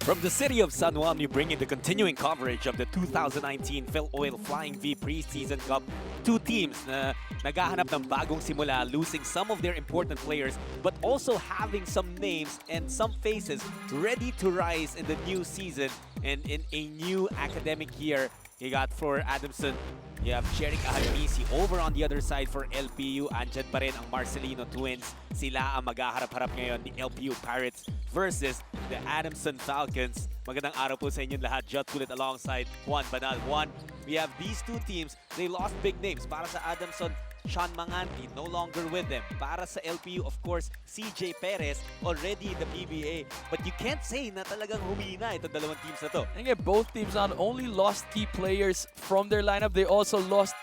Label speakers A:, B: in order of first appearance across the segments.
A: From the city of San Juan, we bring you the continuing coverage of the 2019 Filoil Flying V Preseason Cup. Two teams na naghahanap ng bagong simula, losing some of their important players, but also having some names and some faces ready to rise in the new season and in a new academic year. You got for Adamson, you have Jeric Ahalmisi. Over on the other side for LPU, andyan pa rin ang Marcelino twins. Sila ang maghaharap-harap ngayon, the LPU Pirates versus the Adamson Falcons. Magandang araw po sa inyong lahat. Jot Kulit alongside Juan Banal. Juan, we have these two teams. They lost big names. Para sa Adamson, Sean Manganti, no longer with them. Para sa LPU, of course, CJ Perez, already in the PBA. But you can't say na talagang humina itong dalawang teams na to.
B: And again, both teams not only lost key players from their lineup, they also lost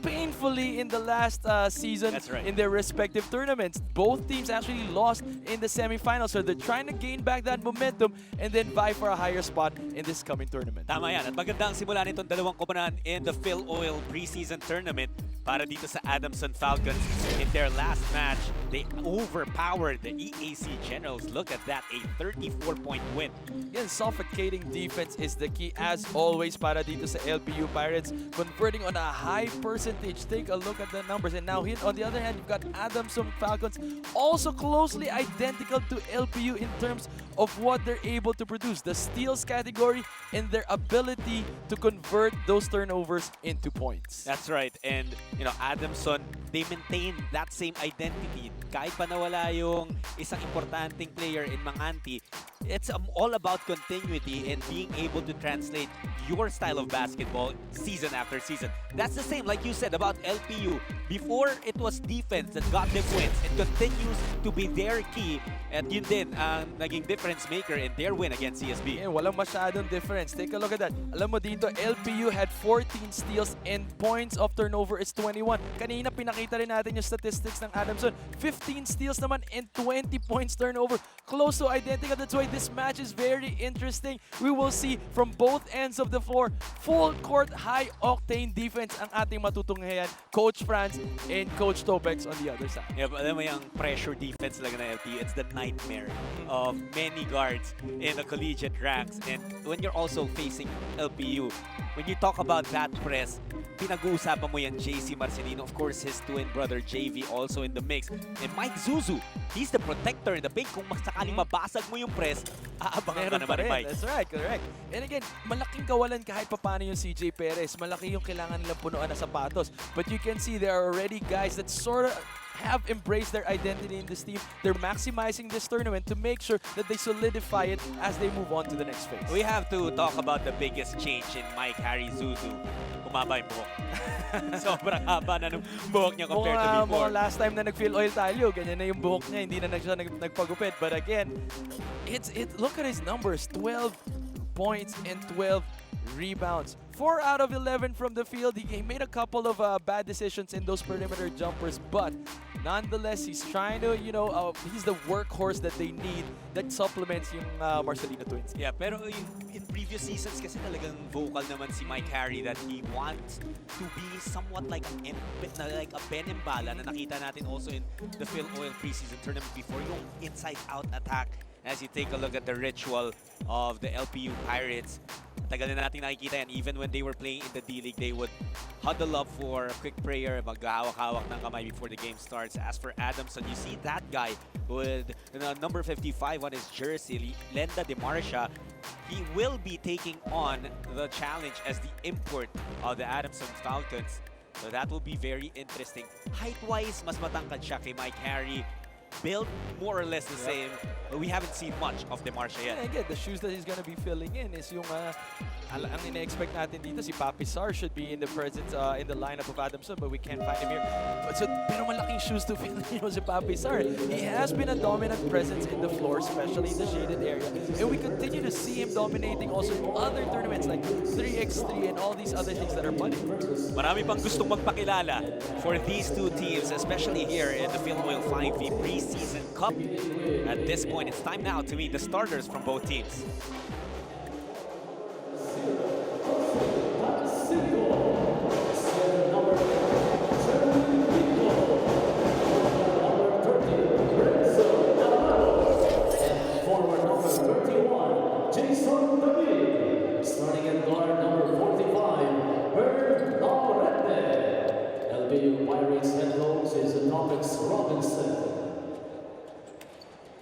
B: painfully in the last season.
A: That's right.
B: In their respective tournaments. Both teams actually lost in the semifinals, so they're trying to gain back that momentum and then vie for a higher spot in this coming tournament.
A: Tama yan. At magandang simula nitong dalawang koponan in the Filoil Preseason Tournament para dito sa Adamson Falcons. In their last match, they overpowered the EAC Generals. Look at that, a 34-point win.
B: Again, suffocating defense is the key as always para dito sa LPU Pirates, converting on a high percentage. Take a look at the numbers. And now here on the other hand, you've got Adamson Falcons, also closely identical to LPU in terms of what they're able to produce. The steals category and their ability to convert those turnovers into points.
A: That's right. And, you know, Adamson, they maintain that same identity. Kahit pa nawala yung isang importanteng player in Manganti, it's all about continuity and being able to translate your style of basketball season after season. That's the same, like you said, about LPU. Before, it was defense that got them wins. It continues to be their key. At yun din ang naging difference maker in their win against CSB.
B: Yeah, walang masyadong difference. Take a look at that. Alam mo dito, LPU had 14 steals and points of turnover is 21. Kanina pinakita rin natin yung statistics ng Adamson. 15 steals naman and 20 points turnover. Close to identical. That's why this match is very interesting. We will see from both ends of the floor, full court, high-octane defense ang ating matutunghayan. Coach Franz and Coach Tobex on the other side.
A: Yeah, but alam mo yung pressure defense lang ng LPU, it's the nightmare of many guards in the collegiate ranks. And when you're also facing LPU, when you talk about that press, pinag-uusapan mo yan JC Marcelino, of course his twin brother JV also in the mix, and Mike Zuzu, he's the protector in the paint. Kung sakaling mabasag mo yung press, aabangan ka naman ni Mike.
B: That's right, correct. And again, malaking kawalan kahit paano yung CJ Perez. Malaki yung kailangan nilang punuan na sapatos. But you can see there are already guys that sort of have embraced their identity in this team. They're maximizing this tournament to make sure that they solidify it as they move on to the next phase.
A: We have to talk about the biggest change in Mike Harry Zuzu. Kumaba yung buhok. Sobrang haba na ng buhok niya compared to before.
B: Mukhang last time na nag-Filoil tayo, ganyan na yung buhok niya, hindi na siya nagpagupit. But again, look at his numbers, 12 points and 12 rebounds. 4 out of 11 from the field. He made a couple of bad decisions in those perimeter jumpers, but nonetheless, he's trying to, he's the workhorse that they need that supplements yung Marcelino twins.
A: Yeah, pero in previous seasons kasi talagang vocal naman si Mike Harry that he wants to be somewhat like a Ben Embala na nakita natin also in the Filoil Preseason Tournament before, yung inside-out attack. As you take a look at the ritual of the LPU Pirates, tagal na natin nakikita yan. Even when they were playing in the D-League, they would huddle up for a quick prayer, maghahawak-hawak ng kamay before the game starts. As for Adamson, you see that guy with number 55 on his jersey, Lenda De Marcia. He will be taking on the challenge as the import of the Adamson Falcons. So that will be very interesting. Height-wise, mas matangkad siya kay Mike Harry. Built more or less the same, but we haven't seen much of De Marcia yet.
B: Yeah, again, the shoes that he's gonna be filling in is yung ang ina-expect natin dito, si Papi Sar should be in the presence in the lineup of Adamson, but we can't find him here. Pero malaking shoes to fill in si Papi Sar. He has been a dominant presence in the floor, especially in the shaded area. And we continue to see him dominating also in other tournaments like 3x3 and all these other things that are money.
A: Marami pang gustong magpakilala for these two teams, especially here in the Filoil Flying V Preseason Cup. At this point, it's time now to meet the starters from both teams.
C: Forward number 31,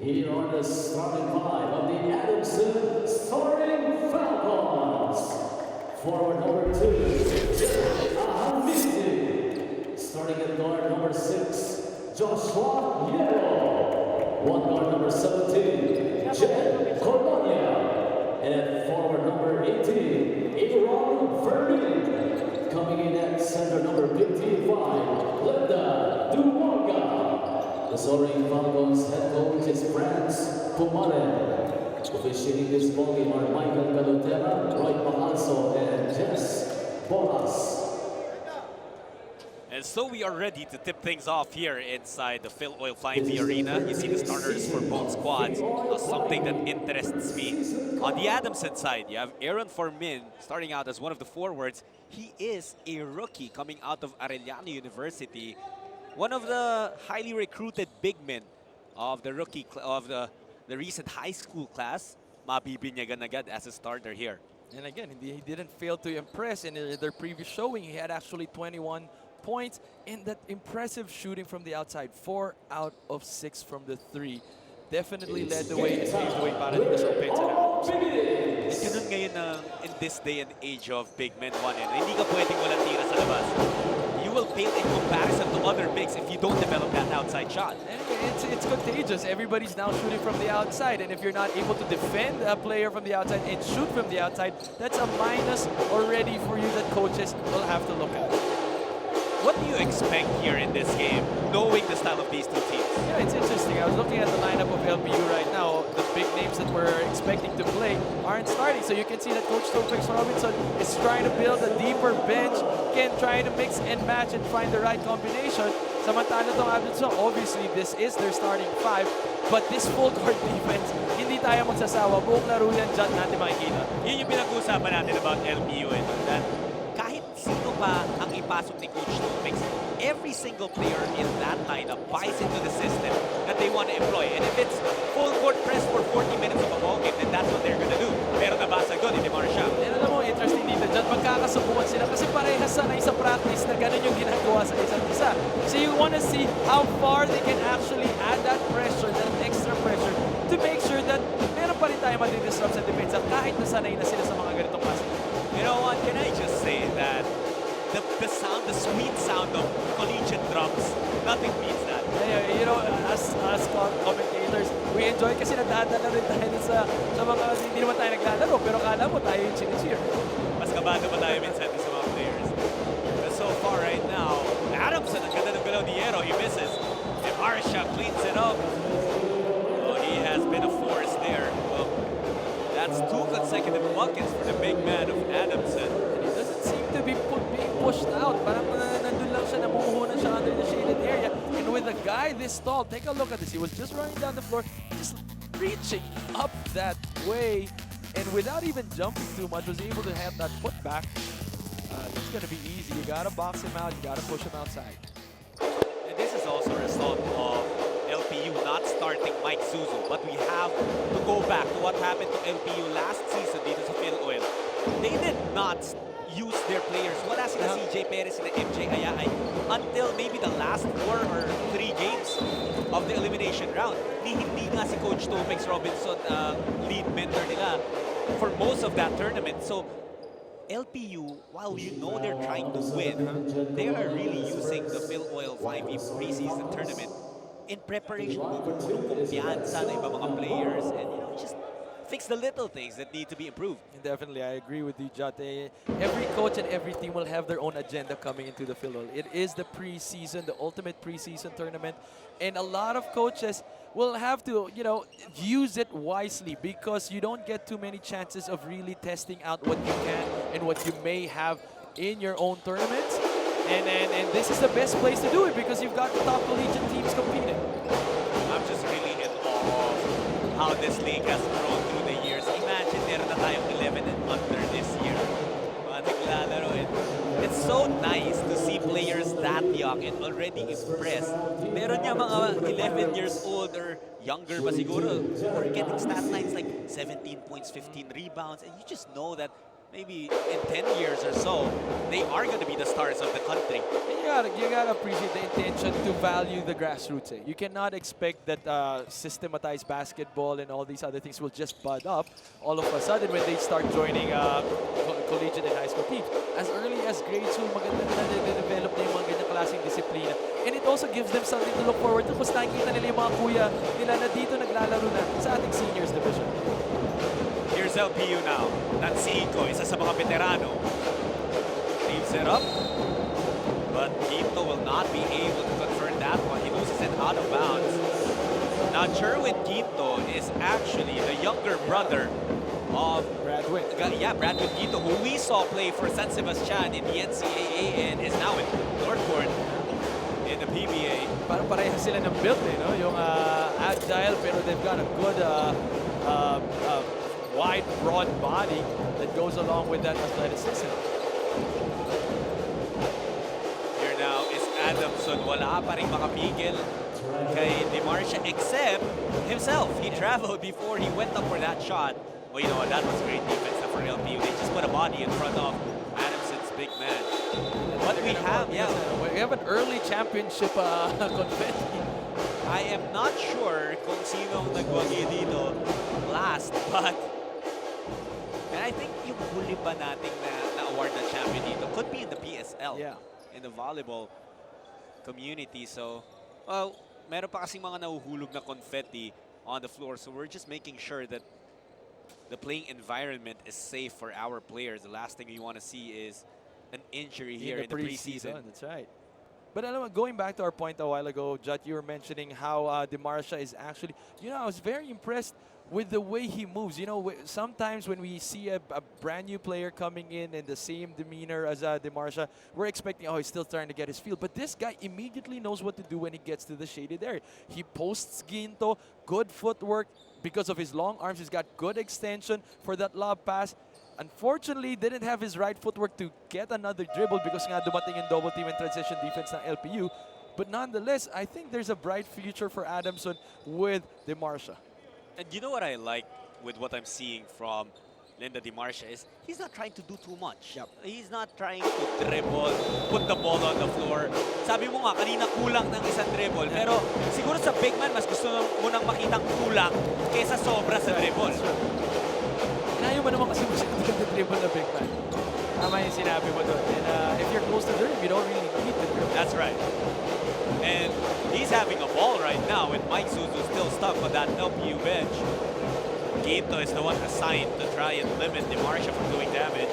C: Here are the starting five of the Adamson Soaring Falcons. Forward number 2, Adamson. Starting at guard number 6, Joshua Yero. One guard number 17, Jed Colonia. And at forward number 18, Aaron Vermin. Coming in at center number 55, Linda Duwanga. The Soaring Falcons head coach is France Pumaren. Officiating this ball game are Michael Calotera, Roy Mahalso, and Jess Bolas.
A: And so we are ready to tip things off here inside the Filoil Flying V Arena. You see the starters for both squads. Something that interests me. On the Adamson side, you have Aaron Formin starting out as one of the forwards. He is a rookie coming out of Arellano University. One of the highly recruited big men of the the recent high school class. Mabibinyagan agad as a starter here.
B: And again, he didn't fail to impress in their previous showing. He had actually 21 points in that impressive shooting from the outside. 4 out of 6 from the 3. Definitely led the way and paved the way para dito sa offense na Adamson.
A: Ganun ngayon in this day and age of big men one and hindi ka pwedeng walang tira sa labas. You will fail in comparison to other bigs if you don't develop that outside shot.
B: And it's contagious. Everybody's now shooting from the outside, and if you're not able to defend a player from the outside and shoot from the outside, that's a minus already for you that coaches will have to look at.
A: What do you expect here in this game, knowing the style of these two teams?
B: Yeah, it's interesting. I was looking at the lineup of LPU right now. The big names that we're expecting to play aren't starting. So you can see that Coach Topex Robinson is trying to build a deeper bench, again, trying to mix and match and find the right combination. Samantala itong Adamson, obviously this is their starting 5. But this full court defense, hindi tayo magsasawa. Buong laro yan dyan natin makikita.
A: Yun yung pinag-uusapan natin about LPU and that kahit sino pa ang ipasok ni Coach Topex, every single player in that lineup buys into the system that they want to employ. And if it's full court press for 40 minutes of a ball game, then that's what they're gonna do. Pero nabasa ko ni Marsha.
B: And alam mo, interesting dito dyan, magkakasubukan sila kasi parehas sanay sa practice na ganun yung ginagawa sa isa't isa. So you want to see how far they can actually add that pressure, that extra pressure, to make sure that meron pa rin tayo madi-disrupt sa defense kahit nasanay na sila sa mga ganitong klase.
A: You know what, can I just say that the sound, the sweet sound of collegiate drums, nothing beats that.
B: You know, as commentators, we enjoy kasi nadadala rin tayo sa mga, hindi naman tayo naglalaro, pero kala mo tayo yung chinicheer.
A: Mas kabado pa tayo minsan sa mga players. But so far right now, Adamson, ang ganda ng galaw ni Yero, he misses. And Marsha cleans it up. Oh, he has been a force there. Well, that's 2 consecutive buckets for the big man of Adamson.
B: And he doesn't seem to be being pushed out. Parang nandun lang siya, namumuhunan siya under the shaded area. And with a guy this tall, take a look at this. He was just running down the floor, just reaching up that way. And without even jumping too much, was able to have that foot back. It's going to be easy. You got to box him out. You got to push him outside.
A: And this is also a result of LPU not starting Mike Suzu. But we have to go back to what happened to LPU last season dito sa Filoil. They did not use their players. Wala sila CJ Perez, sila MJ Ayay until maybe the last 4 or 3 games of the elimination round. Hindi nga si Coach Topex Robinson lead mentor nila for most of that tournament. So LPU, while you know they're trying to win, they are really using the Filoil 5V preseason tournament in preparation kung kumpiyansa ng iba mga players and just fix the little things that need to be improved.
B: Definitely, I agree with you, Jate. Every coach and every team will have their own agenda coming into the Filoil. It is the preseason, the ultimate preseason tournament, and a lot of coaches will have to, use it wisely because you don't get too many chances of really testing out what you can and what you may have in your own tournaments. And this is the best place to do it because you've got the top collegiate teams competing.
A: I'm just really in awe of how this league has grown through the years. Imagine meron na tayong 11 and under this year. Mga naglalaro. It's so nice to see players that young and already impressed. Meron niya mga 11 years old or younger pa siguro. Or getting stat lines like 17 points, 15 rebounds. And you just know that maybe in 10 years or so, they are going to be the stars of the country.
B: You gotta appreciate the intention to value the grassroots. You cannot expect that systematized basketball and all these other things will just bud up all of a sudden when they start joining collegiate and high school teams. As early as grade school, maganda na develop na yung mga ganyang klaseng disiplina. And it also gives them something to look forward to kasi nakikita nila yung mga kuya nila na dito naglalaro na sa ating seniors division.
A: Here's LPU now. Nansiko, isa sa mga veterano. Leaves it up. But Quinto will not be able to convert that one. He loses it out of bounds. Now, Jerwin Quinto is actually the younger brother of
B: Bradwin.
A: Bradwin Quinto, who we saw play for San Sebastian in the NCAA and is now in Northport in the PBA.
B: Parang parehas sila ng build no? Yung agile pero they've got a good wide, broad body that goes along with that athleticism.
A: Here now is Adamson. Wala pa rin makapigil kay DeMarcia except himself. He traveled before he went up for that shot. Well, you know what? That was great defense for LPU. They just put a body in front of Adamson's big man. What we have,
B: we have an early championship confetti.
A: I am not sure kung sino ang nagwagi dito last, but and I think yung huli ba nating na-award na champion dito could be in the PSL, in the volleyball community. So, well, meron pa kasing mga nahuhulog na confetti on the floor. So we're just making sure that the playing environment is safe for our players. The last thing we want to see is an injury here in the preseason.
B: That's right. But going back to our point a while ago, Jut, you were mentioning how DeMarcia is actually, I was very impressed with the way he moves. Sometimes when we see a brand new player coming in and the same demeanor as DeMarcia, we're expecting, he's still trying to get his feel. But this guy immediately knows what to do when he gets to the shaded area. He posts Ginto, good footwork. Because of his long arms, he's got good extension for that lob pass. Unfortunately, didn't have his right footwork to get another dribble because nga dumating in double team and transition defense ng LPU. But nonetheless, I think there's a bright future for Adamson with DeMarcia.
A: And you know what I like with what I'm seeing from Linda DeMarcia is he's not trying to do too much. He's not trying to dribble, put the ball on the floor. Sabi mo nga, kanina kulang ng isang dribble. Pero siguro sa big man, mas gusto mo nang makitang kulang kaysa sobra sa dribble.
B: Inayo mo naman kasi masyadong dribble na big man. Tama yung sinabi mo doon. And if you're close to the rim, you don't really need the dribble.
A: That's right. And he's having a ball right now with Mike Suzu still stuck on that LPU bench. Quinto is the one assigned to try and limit DeMarcia from doing damage.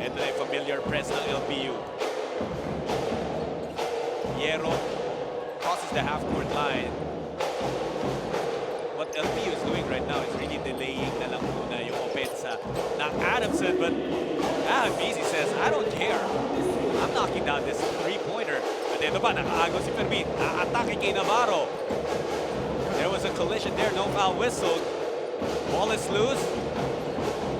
A: Ito na yung familiar press ng LPU. Hierro crosses the half-court line. What LPU is doing right now is really delaying na lang muna yung opensa ng Adamson. But Adam Easy says, I don't care. I'm knocking down this three-pointer. At ito pa, nakaagaw si Fermin. Atake kay Navarro. There was a collision there, no foul whistle. Ball is loose.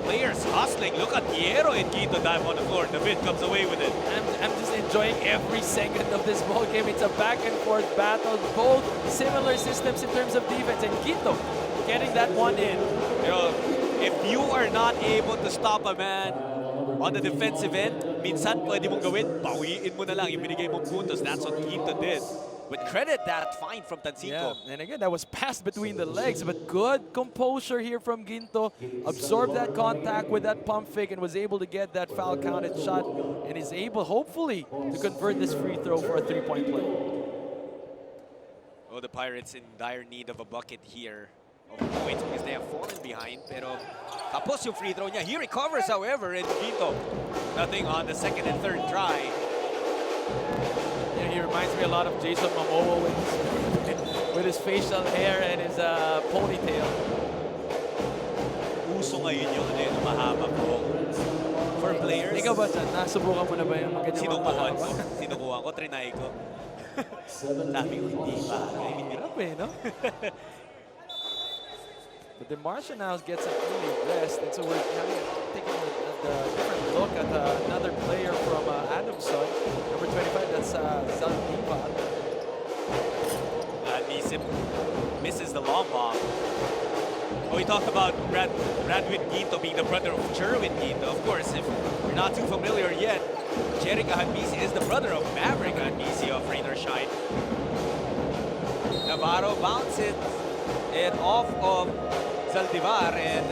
A: Players hustling. Look at Hierro and Quinto dive on the floor. David comes away with it.
B: I'm just enjoying every second of this ball game. It's a back and forth battle. Both similar systems in terms of defense. And Quinto getting that one in.
A: If you are not able to stop a man on the defensive end, minsan pwede mong gawin, bawiin mo na lang yung binigay mong puntos. That's what Quinto did. With credit that find from Tansico.
B: And again, that was passed between the legs, but good composure here from Ginto. Absorbed that contact with that pump fake and was able to get that foul counted shot and is able, hopefully, to convert this free throw for a three-point play.
A: Oh, the Pirates in dire need of a bucket here of points because they have fallen behind. Pero tapos yung free throw niya. He recovers, however, and Ginto, nothing on the second and third try.
B: He reminds me a lot of Jason Momoa with his facial hair and his ponytail.
A: Uso ngayon yung mahaba po. For players.
B: Ikaw ba dyan? Nasubukan mo na ba yung ganyan mahaba?
A: Sinukuhan ko, trinay ko. Sabi ko, hindi pa.
B: Hirap no? But DeMarcia now gets an early rest, and so we're taking a different look at another player from Adamson, number 25, that's Zaldiva.
A: Nisip misses the long ball. We talked about Bradwin Ginto being the brother of Jerwin Ginto. Of course, if you're not too familiar yet, Jerick Ahanmisi is the brother of Maverick Ahanmisi of Rain or Shine. Navarro bounces it off of Zaldivar, and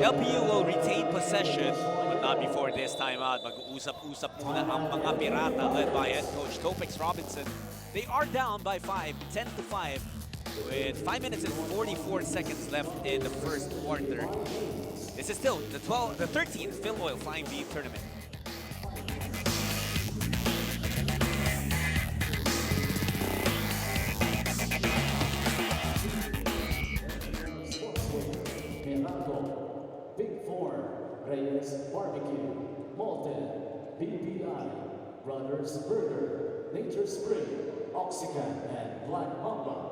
A: LPU will retain possession, but not before this timeout. Mag-uusap-usap muna ang mga Pirata led by head coach Topex Robinson. They are down by 5, 10-5, with 5 minutes and 44 seconds left in the first quarter. This is still the 13th Filoil Flying V tournament.
C: Big Four, Reyes Barbecue, Malton, BBI, Brothers Burger, Nature Spring, Oxycan, and Black Mamba.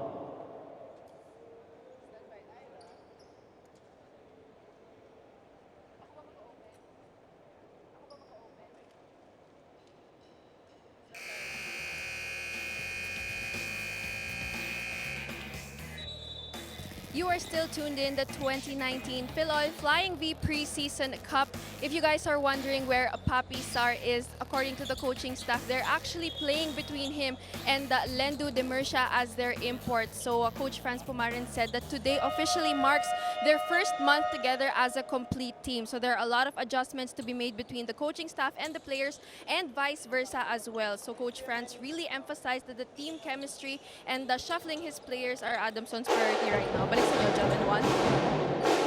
D: You are still tuned in the 2019 Filoil Flying V Preseason Cup. If you guys are wondering where Papi Sar is, according to the coaching staff, they're actually playing between him and Lendu Demersha as their import. So Coach Franz Pumarin said that today officially marks their first month together as a complete team. So there are a lot of adjustments to be made between the coaching staff and the players, and vice versa as well. So Coach Franz really emphasized that the team chemistry and shuffling his players are Adamson's priority right now. Balik sa inyo, Jonathan Juan.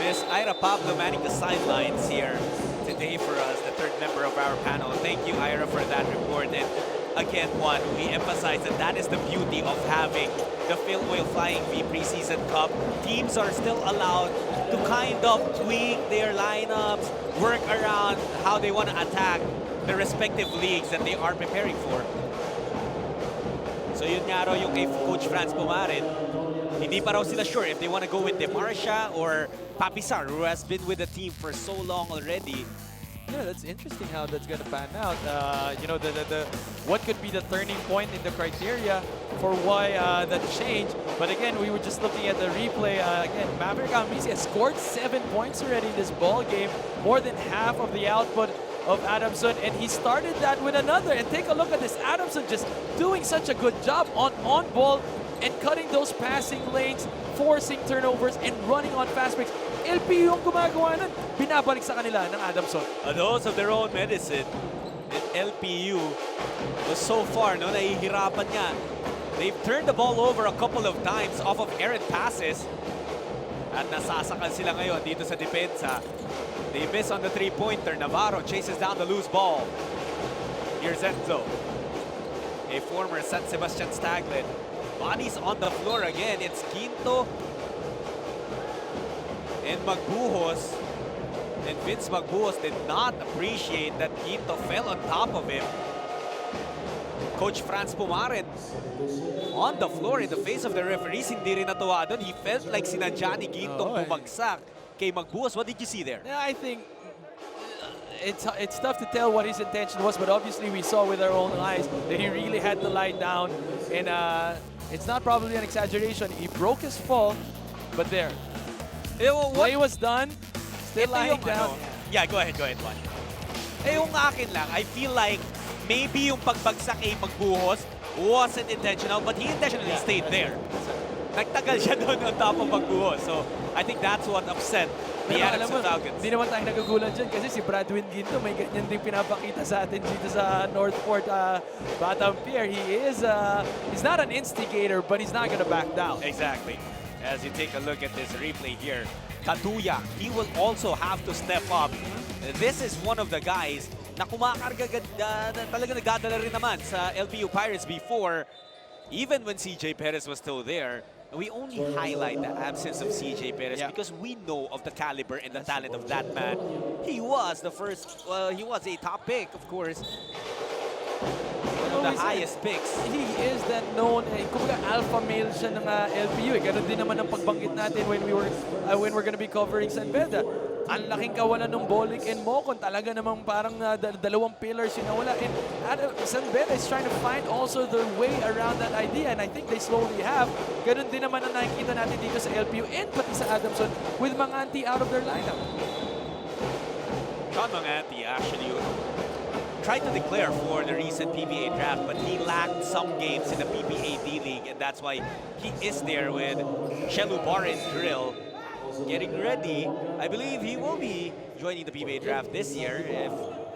A: Miss Ira Pablo manning the sidelines here today for us, the third member of our panel. Thank you, Ira, for that report. And again, Juan, we emphasize that that is the beauty of having the Filoil Flying V Preseason Cup. Teams are still allowed to kind of tweak their lineups, work around how they want to attack the respective leagues that they are preparing for. So yun nga raw yung kay Coach Franz Pumarin. Hindi pa raw sila sure if they want to go with Demersha or Papi Sar, who has been with the team for so long already.
B: Yeah, that's interesting how that's gonna pan out. You know, what could be the turning point in the criteria for why that change. But again, we were just looking at the replay. Again, Maverick Ahanmisi has scored 7 points already in this ball game, more than half of the output of Adamson, and he started that with another. And take a look at this, Adamson just doing such a good job on ball and cutting those passing lanes, forcing turnovers, and running on fast breaks. LPU yung gumagawa nun, binabalik sa kanila ng Adamson.
A: A dose of their own medicine. And LPU was so far, no, nahihirapan nga. They've turned the ball over a couple of times off of errant passes. At nasasakal sila ngayon dito sa depensa. They miss on the three-pointer. Navarro chases down the loose ball. Here's Enzo, a former San Sebastian Staglet. Bodies on the floor again. It's Ginto and Magbuhos. And Vince Magbuhos did not appreciate that Ginto fell on top of him. Coach Franz Pumarin on the floor in the face of the referees. Hindi rin natuwa doon. He felt like sinadya ni Ginto bumagsak kay Magbuhos. What did you see there?
B: Yeah, I think it's tough to tell what his intention was, but obviously we saw with our own eyes that he really had to lie down. And it's not probably an exaggeration. He broke his fall, but there. Play was done. Still lying down.
A: Yeah, go ahead, Juan. Yung akin lang, I feel like maybe yung pagbagsak kay Magbuhos wasn't intentional, but he intentionally stayed there. Nagtagal siya doon on top of Magbuhos. So, I think that's what upset the Adamson Falcons.
B: Hindi naman tayo nagugulan dyan kasi si Bradwin Ginto may ganyan din pinapakita sa atin dito sa Northport Batam Pier. He's not an instigator, but he's not gonna back down.
A: Exactly. As you take a look at this replay here, Kaduya, he will also have to step up. This is one of the guys na kumakarga talaga nagadala rin naman sa LPU Pirates before, even when CJ Perez was still there. We only highlight the absence of CJ Perez because we know of the caliber and the talent of that man. He was the first, he was a top pick, of course. One of the highest picks.
B: He is that known, kumbaga alpha male siya ng LPU. Ganun din naman ang pagbanggit natin when we're going to be covering San Beda. Ang laking kawalan ng Bolik and Mocon. Talaga namang parang dalawang pillars yung nawala. And San Beda is trying to find also their way around that idea. And I think they slowly have. Ganun din naman ang nakikita natin dito sa LPU and pati sa Adamson with Manganti out of their lineup.
A: John Manganti actually tried to declare for the recent PBA draft, but he lacked some games in the PBA D-League, and that's why he is there with Shelu Bar and Drill getting ready. I believe he will be joining the PBA draft this year if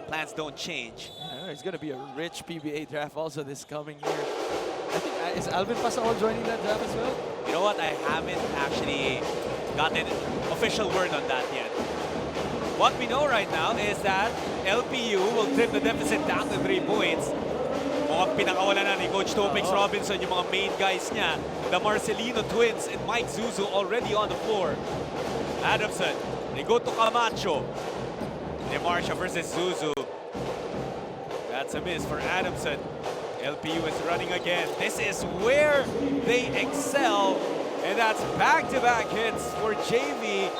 A: plans don't change.
B: It's going to be a rich PBA draft also this coming year. I think, is Alvin Pascual joining that draft as well?
A: You know what? I haven't actually gotten official word on that yet. What we know right now is that LPU will trim the deficit down to 3 points. Mukhang pinakawalan na ni Coach Topex Robinson yung mga main guys niya. The Marcelino twins and Mike Zuzu already on the floor. Adamson, they go to Camacho. DeMarcia versus Zuzu. That's a miss for Adamson. LPU is running again. This is where they excel. And that's back-to-back hits for JV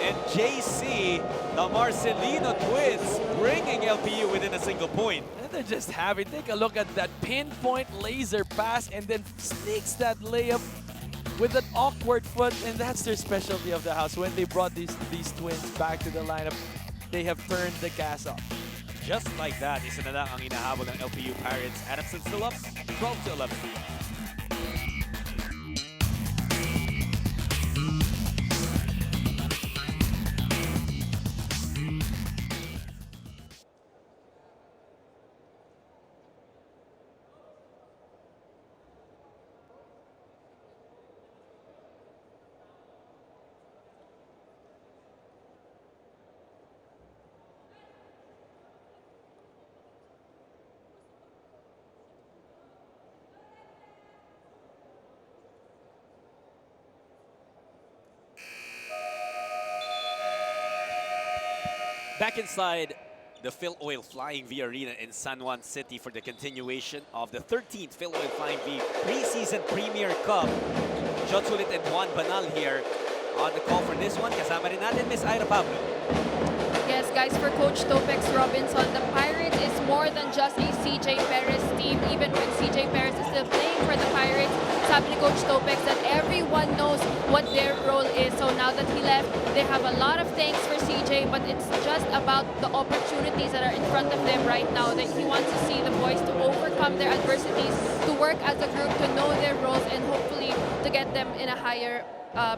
A: and JC. The Marcelino twins bringing LPU within a single point.
B: And they're just happy. Take a look at that pinpoint laser pass and then sneaks that layup with an awkward foot, and that's their specialty of the house. When they brought these twins back to the lineup, they have turned the gas off.
A: Just like that, isa na lang ang inahabol ng LPU Pirates. Adamson still up, 12-11. Back inside the Filoil Flying V Arena in San Juan City for the continuation of the 13th Filoil Flying V Preseason Premier Cup. John Sulit and Juan Banal here on the call for this one. Kasama rin natin Miss Ira Pablo.
D: Yes, guys, for Coach Topex Robinson, the Pirates is more than just a CJ Perez team. Even when CJ Perez is still playing for the Pirates, sabi ni Coach Topex that everyone knows what their role is. So now that he left, they have a lot of thanks for CJ, but it's just about the opportunities that are in front of them right now. That he wants to see the boys to overcome their adversities, to work as a group, to know their roles, and hopefully to get them in a higher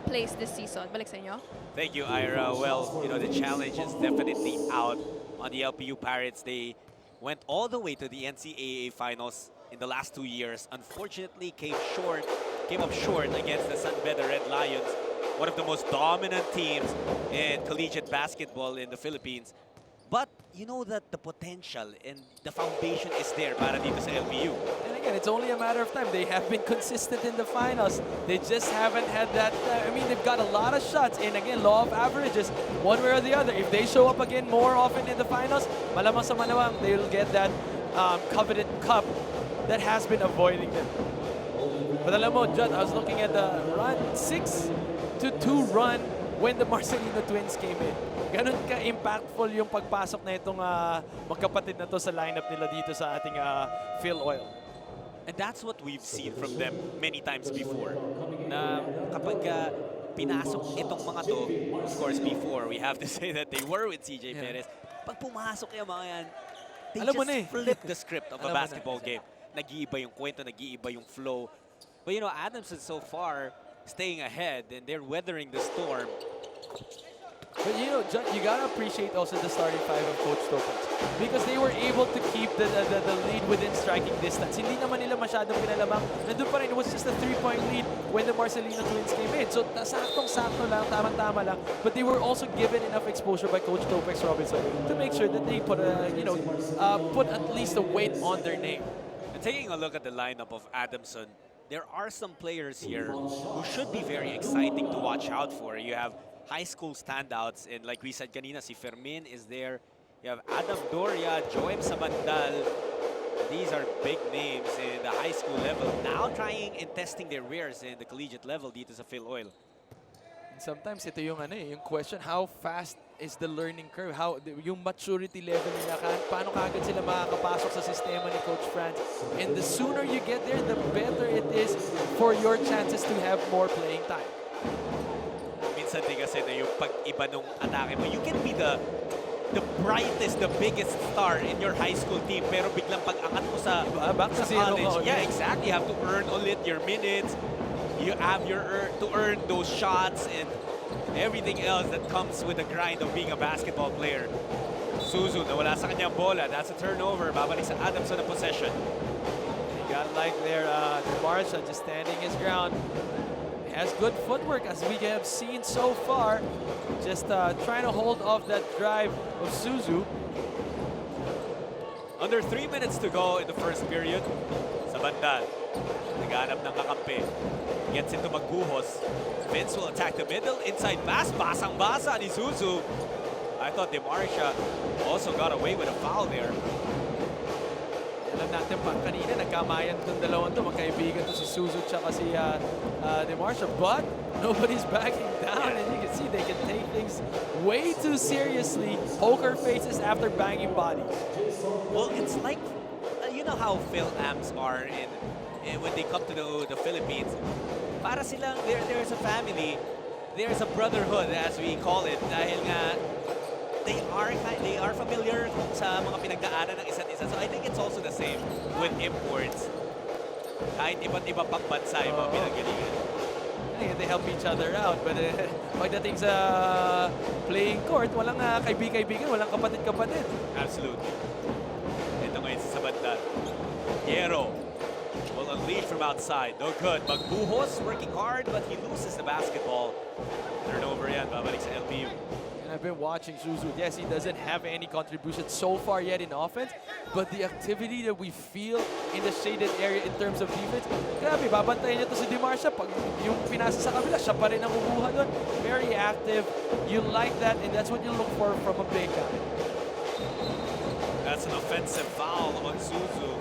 D: place this season. Balik sa inyo.
A: Thank you, Ira. Well, you know, the challenge is definitely out on the LPU Pirates. They went all the way to the NCAA finals in the last 2 years. Unfortunately, came up short against the San Beda Red Lions, one of the most dominant teams in collegiate basketball in the Philippines. But you know that the potential and the foundation is there para dito sa LPU.
B: And again, it's only a matter of time. They have been consistent in the finals. They just haven't had that. I mean, they've got a lot of shots. And again, law of averages, one way or the other. If they show up again more often in the finals, malamang sa malamang, they will get that coveted cup that has been avoiding them. But alam mo, Judd, I was looking at the run, 6-2 run when the Marcelino twins came in. Ganun ka-impactful yung pagpasok na itong magkapatid na to sa lineup nila dito sa ating Filoil.
A: And that's what we've seen from them many times before. Na kapag pinasok itong mga to, of course before, we have to say that they were with CJ Perez. Pag pumasok yung mga yan, they
B: Alam mo
A: just
B: na eh.
A: flip the script of a
B: Alam mo na.
A: basketball game. Nag-iiba yung kwento, nag-iiba yung flow. But you know, Adamson so far staying ahead and they're weathering the storm.
B: But you know, John, you gotta appreciate also the starting five of Coach Topex because they were able to keep the lead within striking distance. Hindi naman nila masyadong pinalamang. Nandun pa rin, it was just a 3-point lead when the Marcelino twins came in. So saktong-sakto lang, tamang-tama lang. But they were also given enough exposure by Coach Topex Robinson to make sure that they put put at least a weight on their name.
A: And taking a look at the lineup of Adamson, there are some players here who should be very exciting to watch out for. You have high school standouts, and like we said kanina, si Fermin is there. You have Adam Doria, Joem Sabandal. These are big names in the high school level, now trying and testing their wares in the collegiate level dito sa Filoil.
B: And sometimes ito yung yung question, how fast is the learning curve. Yung maturity level nila, paano kagad sila makakapasok sa sistema ni Coach Franz. And the sooner you get there, the better it is for your chances to have more playing time.
A: Minsan din kasi na yung pag-iba nung atake mo, you can be the brightest, the biggest star in your high school team, pero biglang pag-angat mo sa,
B: Back to
A: sa
B: zero
A: college.
B: ka ulit.
A: Yeah, exactly. You have to earn ulit your minutes. You have to earn those shots and everything else that comes with the grind of being a basketball player. Suzu, nawala sa kanyang bola. That's a turnover. Babalik sa Adamson na possession.
B: You got like there, Marsha just standing his ground. Has good footwork as we have seen so far. Just trying to hold off that drive of Suzu.
A: Under 3 minutes to go in the first period. Sa banda, naghanap ng kakampi. Gets into Magbuhos. Vince will attack the middle. Inside pass. Basang-basa ni Suzu. I thought DeMarsha also got away with a foul there.
B: Alam natin pa, kanina nagkamayan itong dalawang to. Magkaibigan to si Suzu tsaka si DeMarsha. But nobody's backing down. And you can see they can take things way too seriously. Poker faces after banging bodies.
A: Well, it's like, you know how Phil-Ams are when they come to the Philippines. Para silang, there's a family, there's a brotherhood as we call it. Dahil nga, they are familiar sa mga pinagdaanan ng isa't isa. So I think it's also the same with imports. Kahit iba't iba pang bansa yung mga pinagalingan.
B: They help each other out. But pagdating sa playing court, walang kaibigan, walang kapatid-kapatid.
A: Absolutely. Ito ngayon sa banda. Yero will unleash from outside. No good. Magbuhos working hard, but he loses the basketball. Turnover yan. Babalik sa LPU.
B: I've been watching Suzu. Yes, he doesn't have any contribution so far yet in offense, but the activity that we feel in the shaded area in terms of defense, grabe, babantayan niya to si DeMarsha. Pag yung pinasa sa kabila, siya pa rin ang kukuha doon. Very active. You like that, and that's what you look for from a big guy.
A: That's an offensive foul on Suzu.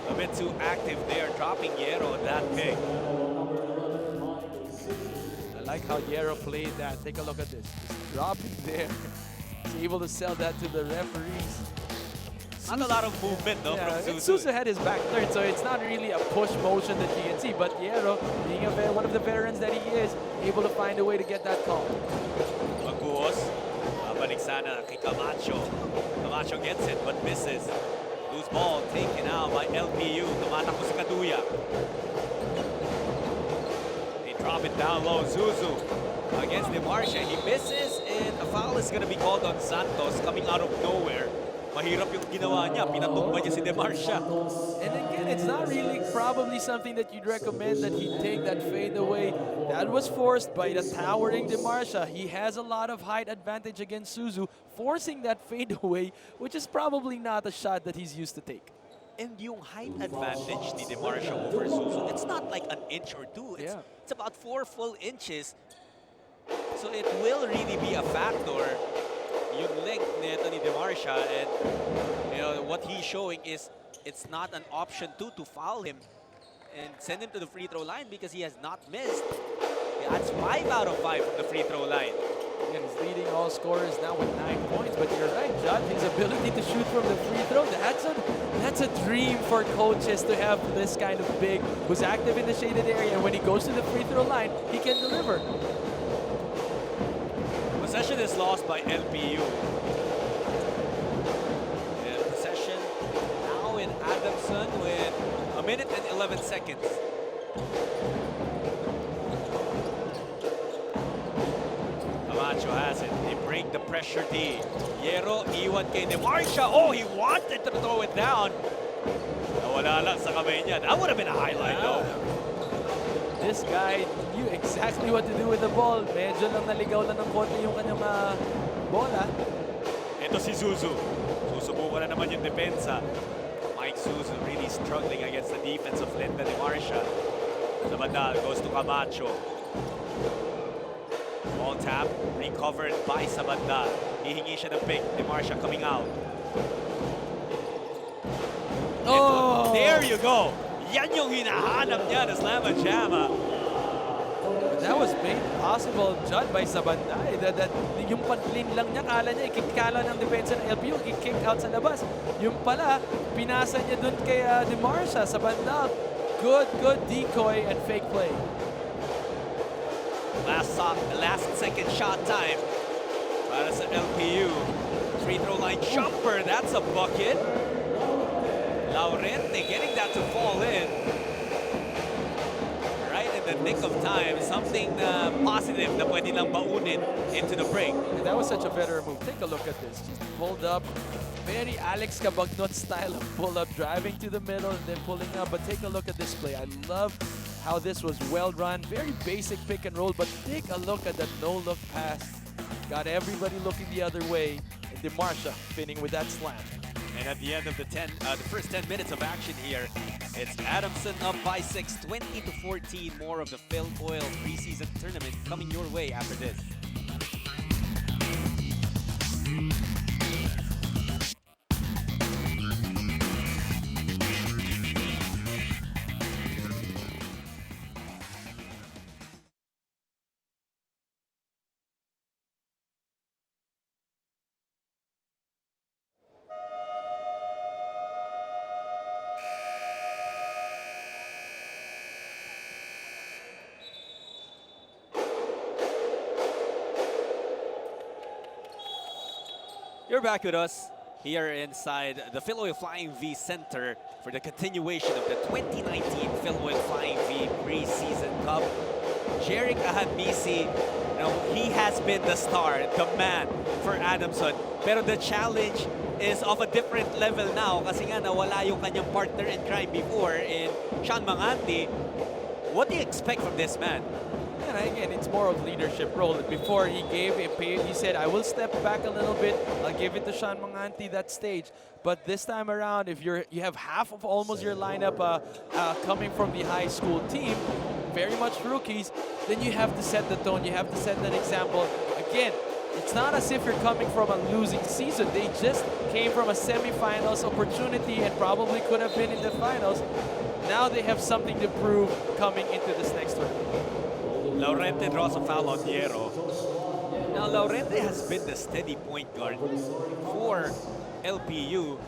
A: A bit too active there, dropping Yero that big.
B: I like how Yero played that. Take a look at this. Just dropping there. He's able to sell that to the referees.
A: Not a lot of movement, no,
B: Yeah,
A: from
B: and
A: Suzu.
B: Suzu had his back turned, so it's not really a push motion that you can see. But Yero, being one of the veterans that he is, able to find a way to get that call.
A: Magbuhos. Balik sana kay Camacho. Camacho gets it, but misses. Loose ball taken out by LPU. Tumatakbo si Kaduya. They drop it down low. Suzu against DeMarsha. He misses, and a foul is going to be called on Santos coming out of nowhere. Mahirap yung ginawa niya. Pinatumba niya si DeMarsha.
B: And again, it's not really probably something that you'd recommend that he take that fade away. That was forced by the towering DeMarsha. He has a lot of height advantage against Suzu, forcing that fade away, which is probably not a shot that he's used to take.
A: And yung height advantage ni DeMarsha over Suzu, it's not like an inch or two. It's about 4 full inches. So it will really be a factor. Yung length nito ni DeMarsha, and you know what he's showing is it's not an option to foul him and send him to the free throw line because he has not missed. That's 5 out of 5 from the free throw line.
B: Again, he's leading all scorers now with 9 points, but you're right, Judd. His ability to shoot from the free throw, that's a dream for coaches to have this kind of big who's active in the shaded area, and when he goes to the free throw line, he can deliver.
A: Possession is lost by LPU. And possession now in Adamson with 1 minute and 11 seconds. Camacho has it. They break the pressure D. Yero, iwan kay DeMarsha. Oh, he wanted to throw it down. Nawala lang sa kamay niya. That would have been a highlight though.
B: This guy knew exactly what to do with the ball. Medyo lang naligaw lang ng konti yung kanyang bola.
A: Ito si Suzu. Susubukan na naman yung depensa. Mike Suzu really struggling against the defense of Linda DeMarsha. Sabadal goes to Camacho. Ball tap, recovered by Sabadal. Hihingi siya ng pick. DeMarsha coming out.
B: Oh!
A: There you go. Yan yung hinahanap niya na slam and jama.
B: that was made possible, John, by Sabandai. That yung panlin lang niya, kala niya, ikikala ng depensa ng LPU, kick out sa labas. Yung pala, pinasa niya dun kay Di Marsha sa banda. Good decoy and fake play.
A: Last second shot time para sa LPU. Free throw line jumper, that's a bucket. Laurente getting that to fall in. Right in the nick of time, something positive na pwede lang baunin into the break.
B: And that was such a better move. Take a look at this. Just pulled up. Very Alex Cabagnot style of pull-up, driving to the middle and then pulling up. But take a look at this play. I love how this was well run. Very basic pick and roll, but take a look at that no-look pass. Got everybody looking the other way. And Di Marsha finishing with that slam.
A: And at the end of the first 10 minutes of action here, it's Adamson up by 6, 20-14. More of the Filoil preseason tournament coming your way after this. You're back with us here inside the Filoil Flying V Center for the continuation of the 2019 Filoil Flying V Preseason Cup. Jeric Ahadmisi, he has been the star, the man for Adamson. Pero the challenge is of a different level now kasi nga nawala yung kanyang partner in crime before in Sean Manganti. What do you expect from this man?
B: And again, it's more of leadership role. Before he said, I will step back a little bit. I'll give it to Sean Manganti that stage. But this time around, if you have half of almost your lineup coming from the high school team, very much rookies, then you have to set the tone. You have to set an example. Again, it's not as if you're coming from a losing season. They just came from a semifinals opportunity and probably could have been in the finals. Now they have something to prove coming into this next tournament.
A: Laurente draws a foul on Hierro. Now, Laurente has been the steady point guard for LPU.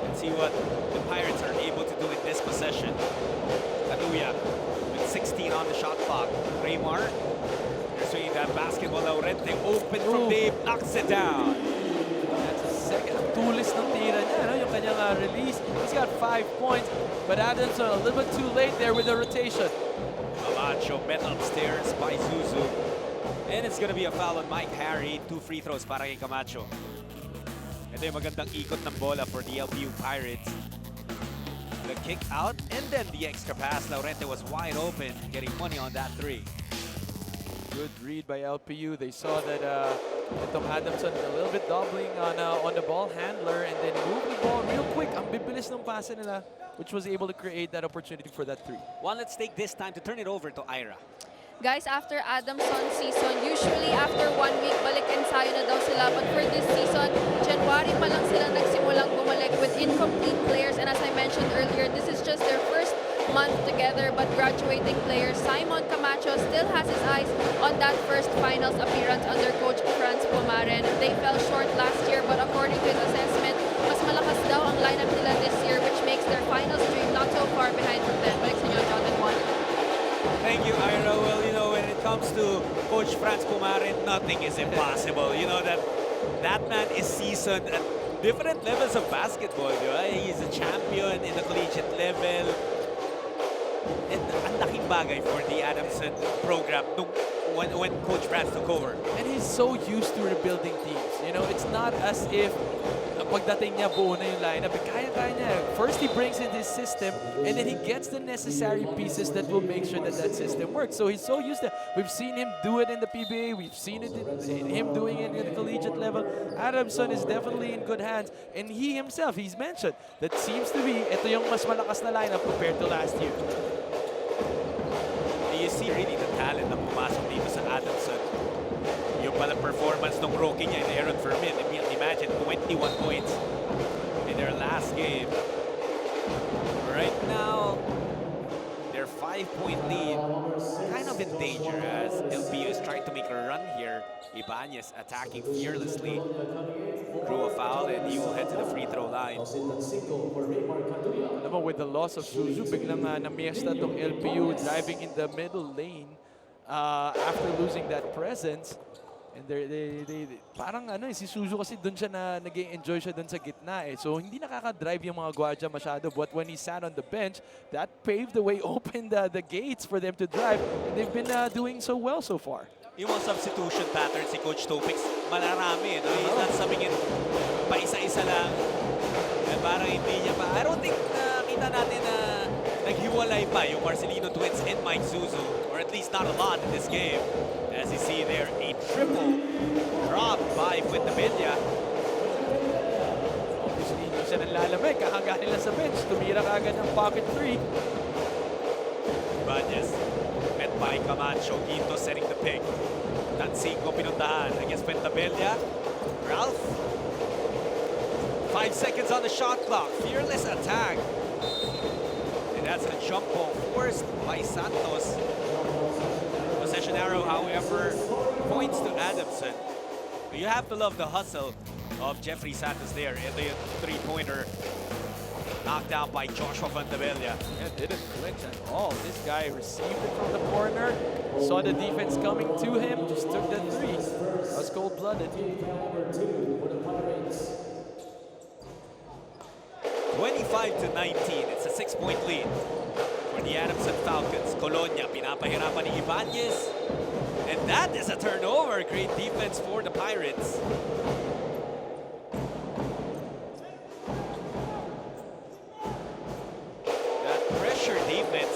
A: Let's see what the Pirates are able to do in this possession. Kaduya with 16 on the shot clock. Raymar, they're swinging that basketball. Laurente open from deep, knocks it down.
B: That's a second. Tulis ng tira niya, yung kanyang release. He's got 5 points, but Adamson a little bit too late there with the rotation.
A: Camacho met upstairs by Zuzu. And it's gonna be a foul on Mike Harry. 2 free throws para kay Camacho. Ito yung magandang ikot ng bola for the LPU Pirates. The kick out and then the extra pass. Laurente was wide open, getting money on that 3.
B: Good read by LPU. They saw that itong Adamson a little bit doubling on the ball handler and then moved the ball real quick. Ang bibilis ng pase nila, which was able to create that opportunity for that 3.
A: Well, let's take this time to turn it over to Ira.
D: Guys, after Adamson's season, usually after 1 week, balik ensayo na daw sila. But for this season, January pa lang sila nagsimulang bumalik with incomplete players. And as I mentioned earlier, this is just their first month together, but graduating player Simon Camacho still has his eyes on that first finals appearance under Coach Franz Pumaren. They fell short last year, but according to his assessment, mas malakas daw ang lineup nila this year, which makes their finals dream not so far behind from them. Balik sa inyo, Jonathan Juan.
A: Thank you, Ira. Well, when it comes to Coach Franz Pumaren, nothing is impossible. You know that man is seasoned at different levels of basketball. He's a champion in the collegiate level. And ang laking bagay for the Adamson program when Coach Franz took over.
B: And he's so used to rebuilding teams. It's not as if pagdating niya buo na yung lineup. Kaya-kaya niya. First, he brings in his system, and then he gets the necessary pieces that will make sure that system works. So he's so used to it. We've seen him do it in the PBA. We've seen it in him doing it at the collegiate level. Adamson is definitely in good hands. And he himself, he's mentioned, that seems to be ito yung mas malakas na lineup compared to last year.
A: You see really the talent na pumasok dito sa Adamson. Yung pala performance ng rookie niya, Aaron Fermin. Imagine 21 points in their last game. Right now, they're 5-point lead kind of in danger as LPU is trying to make a run here. Ibanez attacking fearlessly. Drew a foul and he will head to the free throw line.
B: Alam mo, with the loss of Suzu, biglang namiesta tong LPU driving in the middle lane after losing that presence. And parang ano si Suzu kasi dun siya nag-enjoy siya dun sa gitna eh. So hindi nakaka-drive yung mga gwardiya masyado. But when he sat on the bench, that paved the way, opened the gates for them to drive. And they've been doing so well so far.
A: Yung mga substitution patterns si Coach Topix, malarami. No? He's not sabingin pa isa-isa lang. Eh, parang hindi niya pa. I don't think nakita natin na naghiwalay pa yung Marcelino twins and Mike Suzu. Or at least not a lot in this game. As you see there, a triple drop by Fuentabella.
B: Obviously, hindi siya nanlalamig. Kakagaling nila sa bench. Tumira kagad ng pocket three.
A: Ibanez met by Camacho. Quinto setting the pick. Tansingo pinuntahan against Fuentabella. Ralph. 5 seconds on the shot clock. Fearless attack. And that's a jump ball forced by Santos. Possession arrow, however, points to Adamson. You have to love the hustle of Jeffrey Santos there. And the three-pointer knocked down by Joshua Fuentabella.
B: Yeah, didn't flinch at all. This guy received it from the corner, saw the defense coming to him, just took the three. That was cold-blooded.
A: 25-19. It's a 6-point lead for the Adamson Falcons. Colonia, pinapahirapan ni Ibanez. And that is a turnover. Great defense for the Pirates. That pressure defense.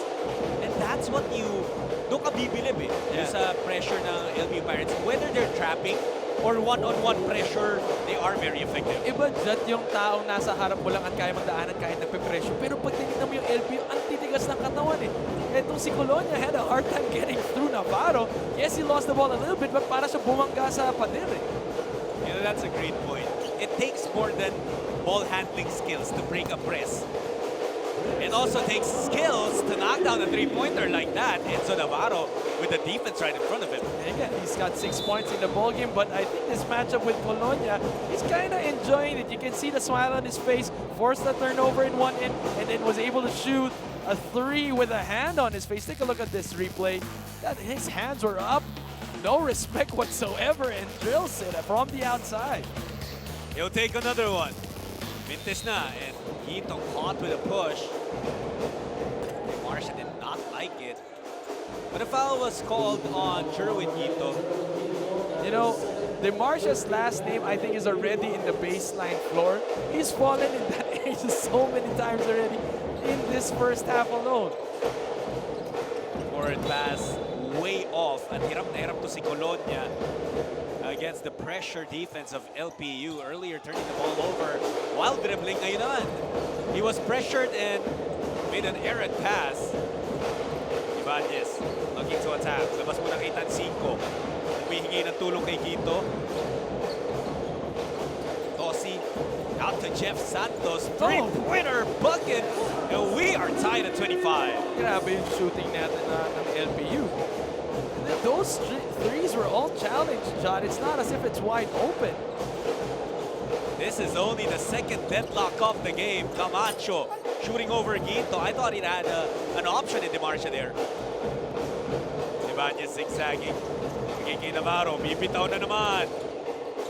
A: And that's what doon ka bibilib eh. Yung sa pressure ng LPU Pirates. Whether they're trapping or one-on-one pressure, they are very effective.
B: Iba dyan yung taong nasa harap mo lang at kaya magdaanan kahit nagpe-pressure. Pero pag tinignan mo yung LPU, ang titigas ng katawan eh. Etong si Colonia had a hard time getting through Navarro. Yes, he lost the ball a little bit, but para siya bumangga sa pader eh.
A: You know, that's a great point. It takes more than ball handling skills to break a press. It also takes skills to knock down a three-pointer like that. Enzo Navarro with the defense right in front of him.
B: And again, he's got 6 points in the ball game, but I think this matchup with Colonia, he's kind of enjoying it. You can see the smile on his face, forced the turnover in one end, and then was able to shoot a three with a hand on his face. Take a look at this replay. His hands were up, no respect whatsoever, and drills it from the outside.
A: He'll take another one. Mintes na, and Quito caught with a push. Marsha did not like it. But a foul was called on Jerwin Quito.
B: You know, DeMarsha's last name, I think, is already in the baseline floor. He's fallen in that age so many times already in this first half alone.
A: Forward pass way off. At hirap na hirap to si Colonia against the pressure defense of LPU. Earlier turning the ball over while dribbling. Ngayon naman, he was pressured and made an errant pass. Ibanez looking to attack. Labas muna kay Tansingo. Humihingi ng tulong kay Quito. Tosi out to Jeff Santos. Three-pointer bucket. And we are tied at 25.
B: Grabe yung shooting natin ng LPU. Those threes were all challenged, John. It's not as if it's wide open.
A: This is only the second deadlock of the game. Camacho shooting over Quito. I thought he had an option in DeMarsha there. Ibanez zigzagging. Kay Navarro, bibitaw na naman.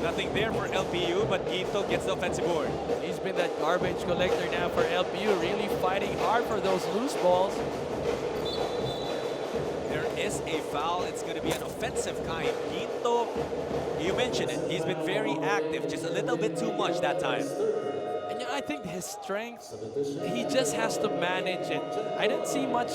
A: Nothing there for LPU, but Quito gets the offensive board.
B: He's been that garbage collector now for LPU, really fighting hard for those loose balls.
A: There is a foul. It's going to be an offensive kind. Quito, you mentioned it. He's been very active, just a little bit too much that time.
B: And I think his strength, he just has to manage it. I didn't see much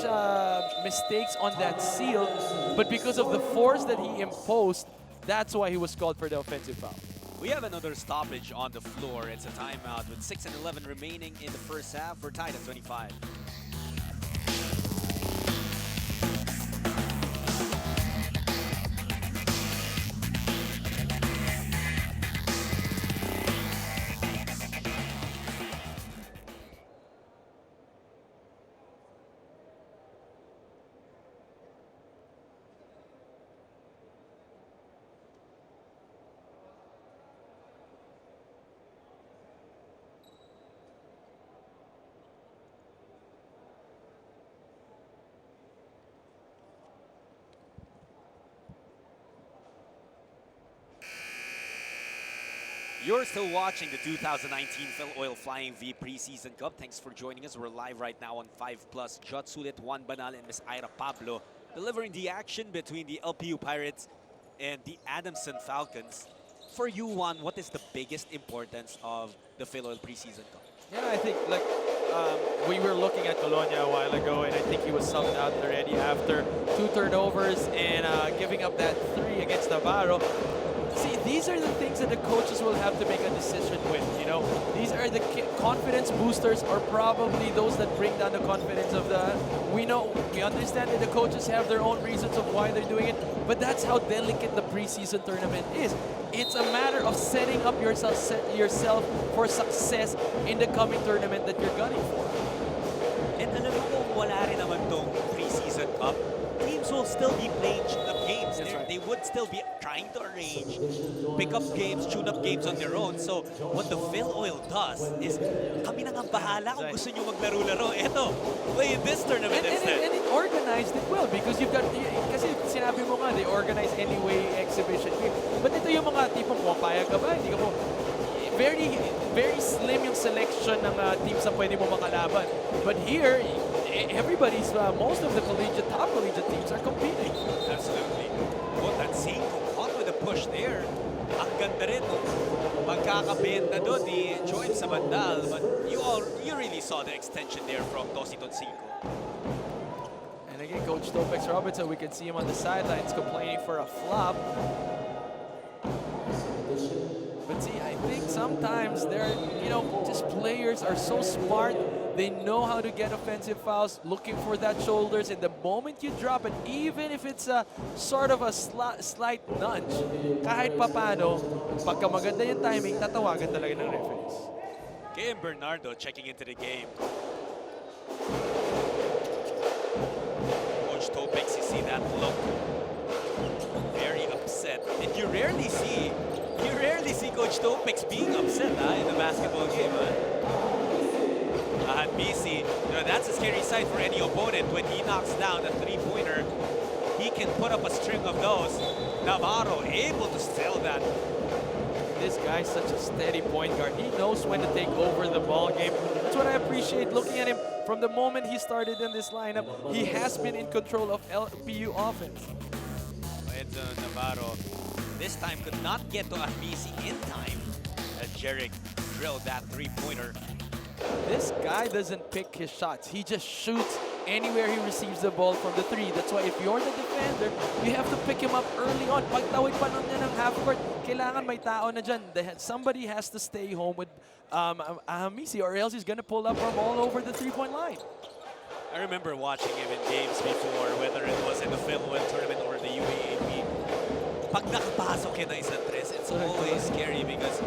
B: mistakes on that seal, but because of the force that he imposed, that's why he was called for the offensive foul.
A: We have another stoppage on the floor. It's a timeout with 6 and 11 remaining in the first half. We're tied at 25. You're still watching the 2019 Filoil Flying V Preseason Cup. Thanks for joining us. We're live right now on 5+. Jot Sulit, Juan Banal, and Miss Ira Pablo delivering the action between the LPU Pirates and the Adamson Falcons. For you, Juan, what is the biggest importance of the Filoil Preseason Cup?
B: Yeah, I think like we were looking at Colonia a while ago, and I think he was subbed out already after 2 turnovers and giving up that 3 against Navarro. See, these are the things that the coaches will have to make a decision with, you know. These are the confidence boosters, or probably those that bring down the confidence of the... We understand that the coaches have their own reasons of why they're doing it, but that's how delicate the preseason tournament is. It's a matter of setting up yourself for success in the coming tournament that you're gunning for.
A: And alam mo kung wala rin naman tong preseason cup, teams will still be playing tune-up games.
B: Right.
A: They would still be trying to arrange pick-up games, tune-up games on their own. So what the Filoil does is, kami na nga bahala kung gusto nyo maglaro-laro. Eto, play in this tournament instead.
B: And it organized it well because you've got, kasi sinabi mo nga, they organize anyway exhibition game. But ito yung mga tipong pumapayag ka ba? Hindi ka mo, very slim yung selection ng teams na pwede mo makalaban. But here, everybody's, most of the top collegiate teams are competing.
A: Absolutely. Well, that Cinco caught with a push there. Ang ganda rin nung pagkakabenta doon ni Joim sa bandal. But you really saw the extension there from Dositon Cinco.
B: And again, Coach Topex Robinson, we can see him on the sidelines complaining for a flop. But see, I think sometimes they're, just players are so smart. They know how to get offensive fouls, looking for that shoulders. And the moment you drop it, even if it's a sort of a slight nudge, kahit papano, pagka maganda yung timing, tatawagan talaga ng referees.
A: Kim Bernardo checking into the game. Coach Topex, you see that look. Very upset. And you rarely see Coach Topex being upset in a basketball game. BC, that's a scary sight for any opponent when he knocks down a 3-pointer. He can put up a string of those. Navarro able to steal that.
B: This guy's such a steady point guard. He knows when to take over the ball game. That's what I appreciate looking at him. From the moment he started in this lineup, he has been in control of LPU offense.
A: Enzo Navarro this time could not get to Ambisi in time as Jerick drilled that 3-pointer.
B: This guy doesn't pick his shots. He just shoots anywhere he receives the ball from the 3. That's why if you're the defender, you have to pick him up early on. Pag tawid pa nun niya ng half court, kailangan may tao na dyan. Somebody has to stay home with Misi, or else he's gonna pull up from all over the 3-point line.
A: I remember watching him in games before, whether it was in the Filoil tournament or the UAAP. Pag nakapasok yun na isang tres, it's always scary because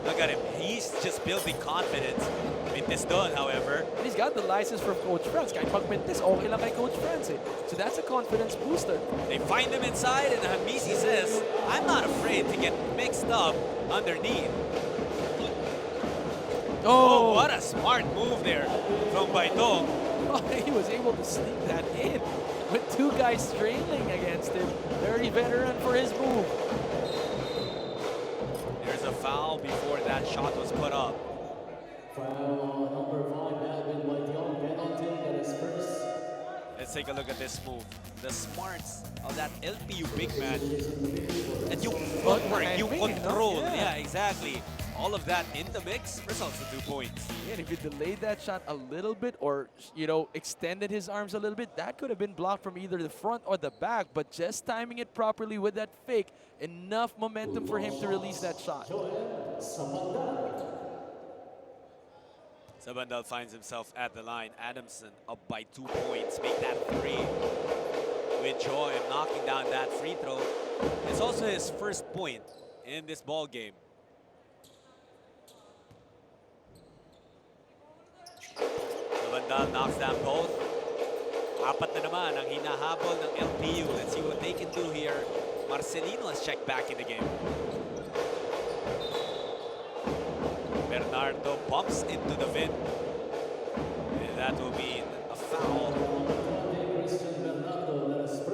A: look at him. He's just building confidence. Mintes doon, however.
B: And he's got the license from Coach Franz. Kahit pag Mintes, okay lang kay Coach Franz. So that's a confidence booster.
A: They find him inside, and Hamisi says, I'm not afraid to get mixed up underneath. Oh, what a smart move there from Baitong.
B: He was able to sneak that in with 2 guys trailing against him. Very veteran for his move.
A: There's a foul before that shot was put up.
C: Foul number 5 has been Baitong, penalty, that is first.
A: Let's take a look at this move. The smarts of that LPU big man. And yung footwork, yung control. Yeah, exactly. All of that in the mix results in 2 points.
B: Yeah, and if he delayed that shot a little bit, or extended his arms a little bit, that could have been blocked from either the front or the back. But just timing it properly with that fake, enough momentum for him to release that shot.
A: Sabandal finds himself at the line. Adamson up by 2 points. Make that 3. With Joy knocking down that free throw. It's also his first point in this ball game. Sabandal knocks down both. Apat na naman ang hinahabol ng LPU. Let's see what they can do here. Marcelino has checked back in the game. Bernardo bumps into the vent. And that will mean a foul.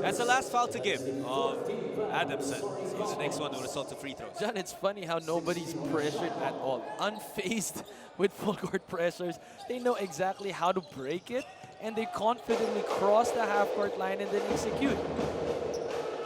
A: That's the last foul to give of Adamson. So the next one will result to free throws.
B: John, it's funny how nobody's pressured at all. Unfazed with full court pressures. They know exactly how to break it, and they confidently cross the half-court line and then execute.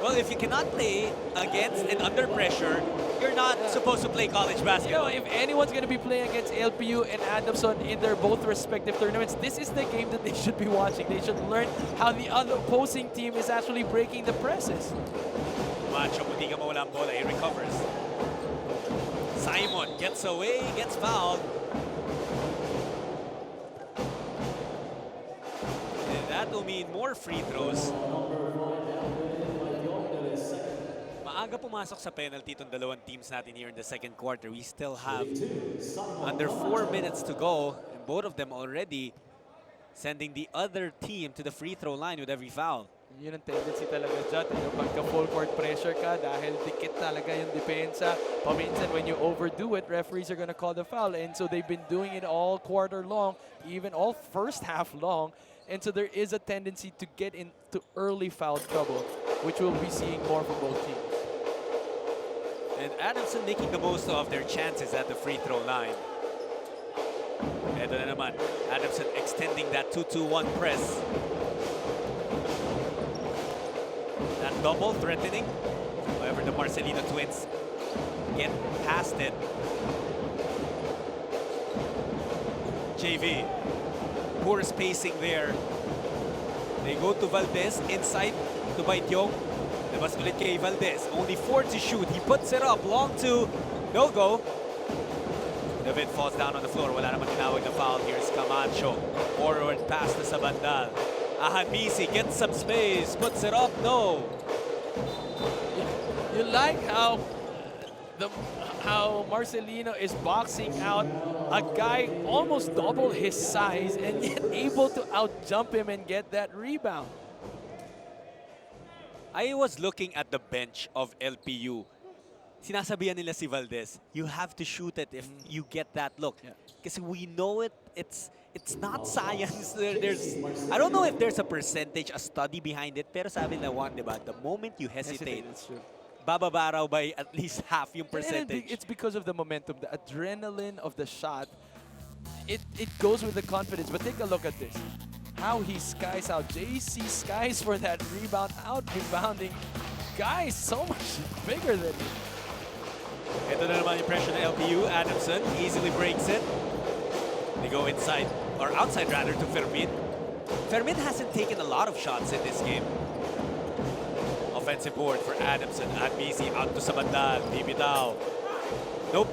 A: Well, if you cannot play against and under pressure, you're not supposed to play college
B: You know,
A: basketball.
B: if anyone's going to be playing against LPU and Adamson in their both respective tournaments, this is the game that they should be watching. They should learn how the other opposing team is actually breaking the presses.
A: Macho, hindi ka mawala ang bola. He recovers. Simon gets away, gets fouled. And that will mean more free throws. Maaga pumasok sa penalty itong dalawang teams natin here in the second quarter. We still have under 4 minutes to go, and both of them already sending the other team to the free throw line with every foul.
B: Yun ang tendency talaga dyan. Yung pagka full court pressure ka dahil dikit talaga yung depensa. Paminsan when you overdo it, referees are gonna call the foul. And so they've been doing it all quarter long, even all first half long. And so there is a tendency to get into early foul trouble, which we'll be seeing more from both teams.
A: And Adamson making the most of their chances at the free throw line. Ito na naman, Adamson extending that 2-2-1 press. That double threatening. However, the Marcelino twins get past it. JV, poor spacing there. They go to Valdez inside to Baityong. Labas ulit kay Valdez. Only 4 to shoot. He puts it up. Long two. No go. David falls down on the floor. Wala naman tinawag na foul. Here's Camacho. Forward pass to Sabandal. Ahanmisi gets some space. Puts it up. No.
B: You like how Marcelino is boxing out a guy almost double his size and yet able to out-jump him and get that rebound.
A: I was looking at the bench of LPU. Sinasabihan nila si Valdez, you have to shoot it if you get that look.
B: Yeah.
A: Kasi we know it's not science. I don't know if there's a percentage, a study behind it, pero sabi nila Juan, diba, the moment you hesitate,
B: That's true.
A: bababa raw by at least half yung
B: And
A: percentage.
B: it's because of the momentum, the adrenaline of the shot. It goes with the confidence, but take a look at this. How he skies out. JC skies for that rebound, out rebounding. Guys, so much bigger than him.
A: Ito na naman yung pressure ng LPU. Adamson easily breaks it. They go inside, or outside rather, to Fermin. Fermin hasn't taken a lot of shots in this game. Offensive board for Adamson. Admisi out to Sabandal. Bibitaw. Nope.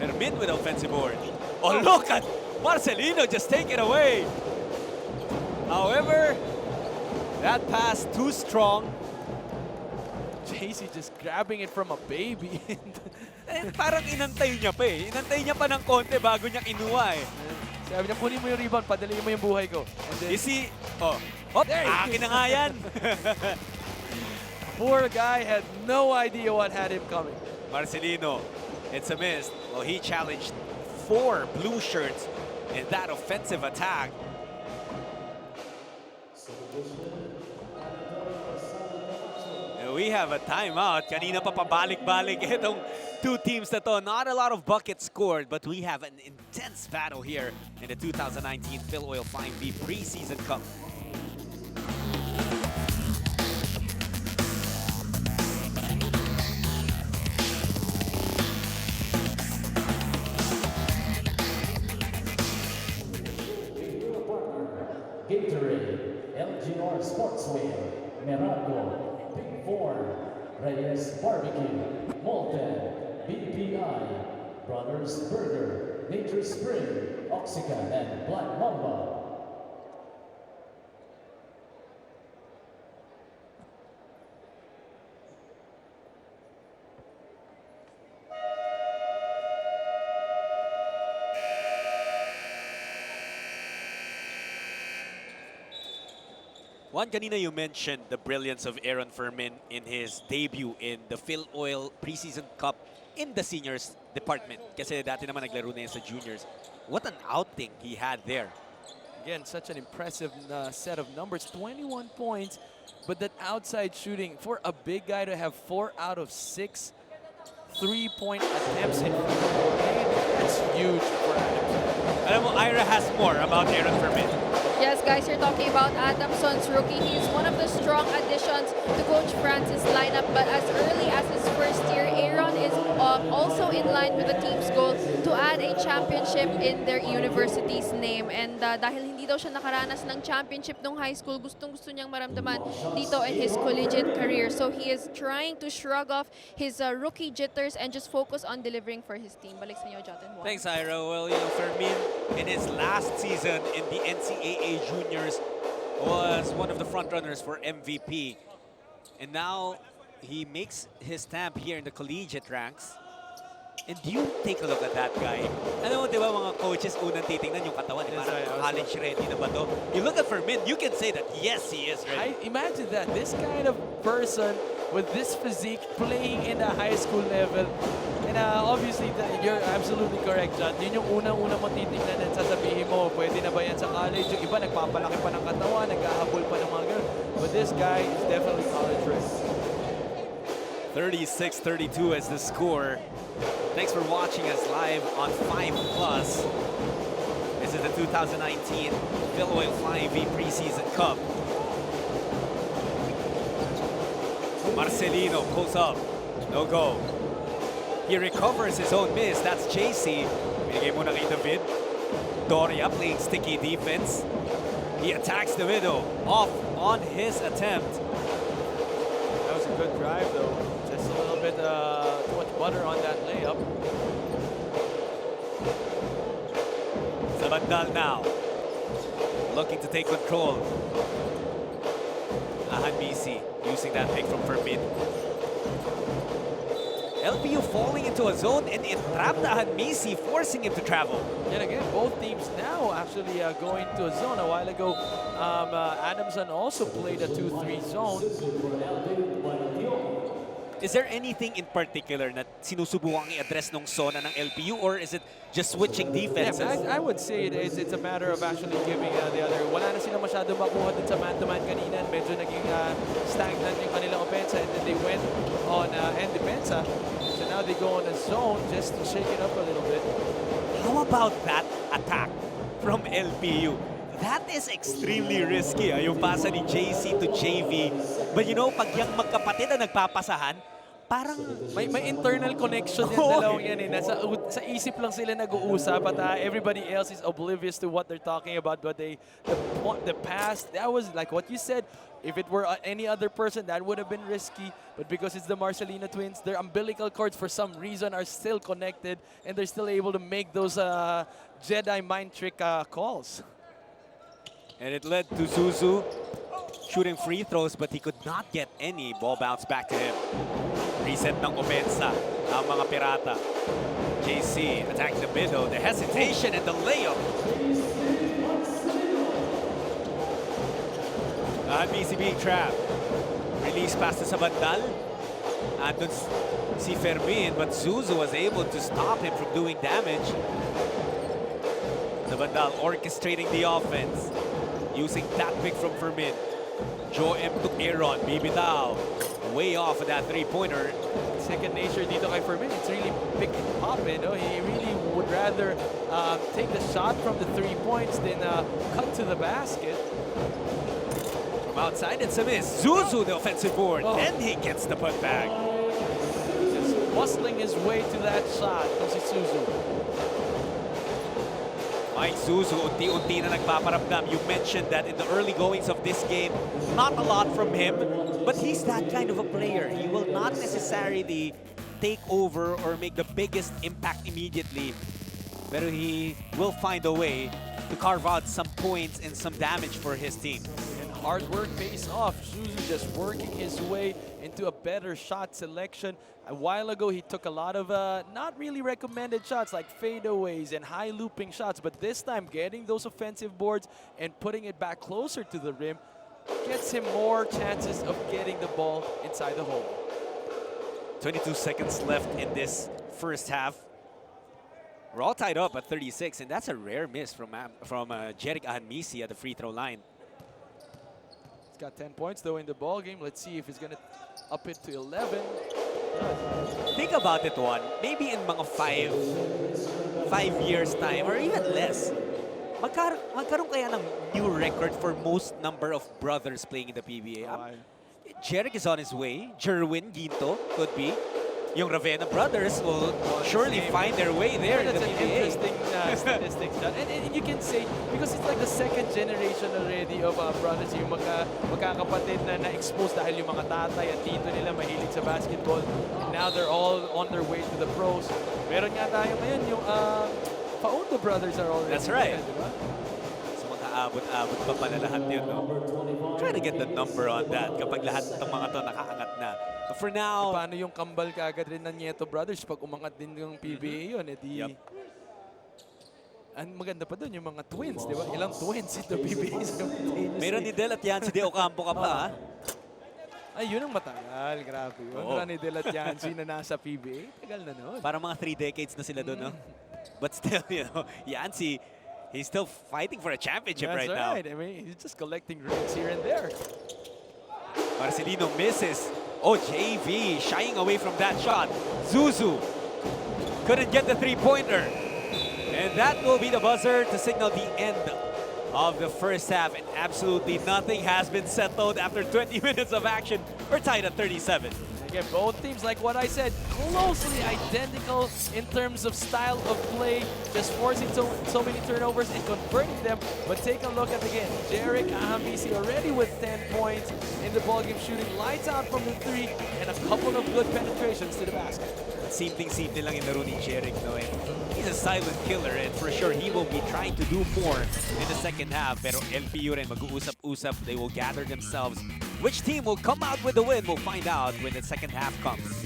A: Fermin with offensive board. Oh, look at Marcelino just take it away. However, that pass too strong.
B: JC just grabbing it from a baby.
A: Eh, parang inantay niya pa eh. Inantay niya pa ng konti bago niya kinuha eh.
B: Sabi niya, kunin mo yung rebound, padaliin mo yung buhay ko. And then,
A: You see, oh, hop,
B: There you
A: akin na nga yan.
B: poor guy had no idea what had him coming.
A: Marcelino, it's a miss. Well, he challenged 4 blue shirts in that offensive attack. And we have a timeout. Kanina pa pabalik-balik itong two teams na to. Not a lot of buckets scored, but we have an intense battle here in the 2019 Filoil Flying V Preseason Cup.
C: Gatorade, LGR Sportswear, Meralco, Big Four, Reyes Barbecue, Molten, BPI, Brothers Burger, Nature Spring, Oxycan, and Black Mamba.
A: Juan, kanina you mentioned the brilliance of Aaron Fermin in his debut in the Filoil Preseason Cup in the seniors department. Kasi dati naman naglaro na yan sa juniors. What an outing he had there.
B: Again, such an impressive set of numbers. 21 points, but that outside shooting, for a big guy to have 4 out of 6 3-point attempts in Filoil, that's huge for Adamson.
A: Alam mo, Ira has more about Aaron Fermin.
D: Yes, guys, you're talking about Adamson's rookie. He's one of the strong additions to Coach Francis' lineup. But as early as his first year, Aaron is also in line with the team's goal to add a championship in their university's name. And dahil hindi daw siya nakaranas ng championship nung high school, gustong-gusto niyang maramdaman dito in his collegiate career. So he is trying to shrug off his rookie jitters and just focus on delivering for his team. Balik sa inyo, Jotin.
A: Thanks, Ira. Well, you know, Fermin in his last season in the NCAA Juniors was one of the frontrunners for MVP. And now he makes his stamp here in the collegiate ranks. And you take a look at that guy. Alam mo, di ba mga coaches unang titingnan yung katawan.
B: Yes,
A: Parang college ready na ba to? You look at Fermin, you can say that yes, he is ready.
B: Imagine that, this kind of person with this physique playing in the high school level. And obviously, you're absolutely correct, John. Yun yung unang-unang mo titignan at sasabihin mo, pwede na ba yan sa college? Yung iba, nagpapalaki pa ng katawan, naghahabol pa ng mga girl. But this guy is definitely college ready.
A: 36-32 as the score. Thanks for watching us live on 5 Plus. This is the 2019 Filoil Flying V Preseason Cup. Marcelino pulls up. No go. He recovers his own miss. That's JC. Binigay muna kay David. Doria playing sticky defense. He attacks the middle. Off on his attempt.
B: That was a good drive, though. Just a little bit too much butter on that layup.
A: Sabandal now. Looking to take control. Ahanbisi using that pick from Fermin. LPU falling into a zone and it trapped Ahanbisi, forcing him to travel.
B: And again, both teams now actually going to a zone. A while ago, Adamson also played a 2-3 zone.
A: Is there anything in particular na sinusubukang i-address nung zona ng LPU, or is it just switching defenses?
B: Yeah, I would say it's a matter of actually giving the other. Wala na sila masyado makuha dun sa man-to-man kanina. Medyo naging stagnant yung kanilang offense, and then they went on end defense. So now they go on a zone just to shake it up a little bit.
A: How about that attack from LPU? That is extremely risky. Yung pasa ni JC to JV. But you know, pag yung magkapatid na nagpapasahan, parang
B: may internal connection yan, dalawang yan eh. Sa isip lang sila nag-uusap at everybody else is oblivious to what they're talking about. But the past, that was like what you said. If it were any other person, that would have been risky. But because it's the Marcelino twins, their umbilical cords for some reason are still connected, and they're still able to make those Jedi mind trick calls.
A: And it led to Zuzu shooting free throws, but he could not get any. Ball bounced back to him. Reset ng opensa ang mga Pirata. JC attacking the middle. The hesitation and the layup. Ahanbisi being trapped. Release pass to Sabandal. Andun si Fermin, but Zuzu was able to stop him from doing damage. Sabandal orchestrating the offense. Using that pick from Fermin. Joe M to Aaron. Bibitaw. Way off of that three-pointer.
B: Second nature dito kay Fermin. It's really pick and pop. You know? He really would rather take the shot from the 3 points than cut to the basket.
A: From outside, it's a miss. Zuzu, the offensive board. And he gets the putback.
B: Just bustling his way to that shot. This is Zuzu.
A: Mike Zuzu, unti-unti na nagpaparamdam. You mentioned that in the early goings of this game, not a lot from him, but he's that kind of a player. He will not necessarily take over or make the biggest impact immediately, but he will find a way to carve out some points and some damage for his team.
B: And hard work pays off. Zuzu just working his way into a better shot selection. A while ago, he took a lot of not really recommended shots like fadeaways and high looping shots, but this time getting those offensive boards and putting it back closer to the rim gets him more chances of getting the ball inside the hole.
A: 22 seconds left in this first half. We're all tied up at 36, and that's a rare miss from Jeric Ahanmisi at the free throw line.
B: He's got 10 points though in the ball game. Let's see if he's gonna up it to 11.
A: Think about it, Juan. Maybe in mga five years time or even less, magkaroon kaya ng new record for most number of brothers playing in the PBA. Jeric is on his way. Jerwin, Ginto, could be. Yung Ravenna brothers will surely find their way there in the
B: That's an
A: PBA.
B: interesting statistic, John. And you can say, because it's like the second generation already of brothers, yung magkakapatid na na-expose dahil yung mga tatay at tito nila mahilig sa basketball. And now they're all on their way to the pros. Meron nga tayo ngayon yung Paundo brothers are already
A: That's right.
B: there, diba?
A: So magkaabot-abot pa pala lahat yun, no? Try to get the number on that kapag lahat ng mga to nakaangat na. But for now,
B: Paano yung kambal kagad rin ng Nieto brothers pag umangat din yung PBA yun, edi...
A: Yup.
B: Ang maganda pa doon yung mga twins, di ba? Ilang twins ito PBA simultaneously.
A: may Del at Yancy de Ocampo ka pa, ha?
B: Ay, yun ang matagal. Grabe yun.
A: Oo.
B: Ranidel at Yancy na nasa PBA. Tagal na nun.
A: Para mga 3 decades na sila doon, no? But still, you know, Yancy, he's still fighting for a championship
B: That's
A: right now.
B: right. I mean, he's just collecting rings here and there.
A: Marcelino misses. Oh, JV shying away from that shot. Zuzu couldn't get the three-pointer. And that will be the buzzer to signal the end of the first half. And absolutely nothing has been settled after 20 minutes of action. We're tied at 37.
B: Again, both teams, like what I said, closely identical in terms of style of play, just forcing so many turnovers and converting them. But take a look at, again, Jeric Ahanmisi already with 10 points in the ballgame, shooting lights out from the three and a couple of good penetrations to the basket.
A: Simpleng-simple lang yung laro ni Jeric, no? And he's a silent killer, and for sure he will be trying to do more in the second half. Pero LPU rin mag-uusap-usap. They will gather themselves. Which team will come out with the win? We'll find out when the second half comes.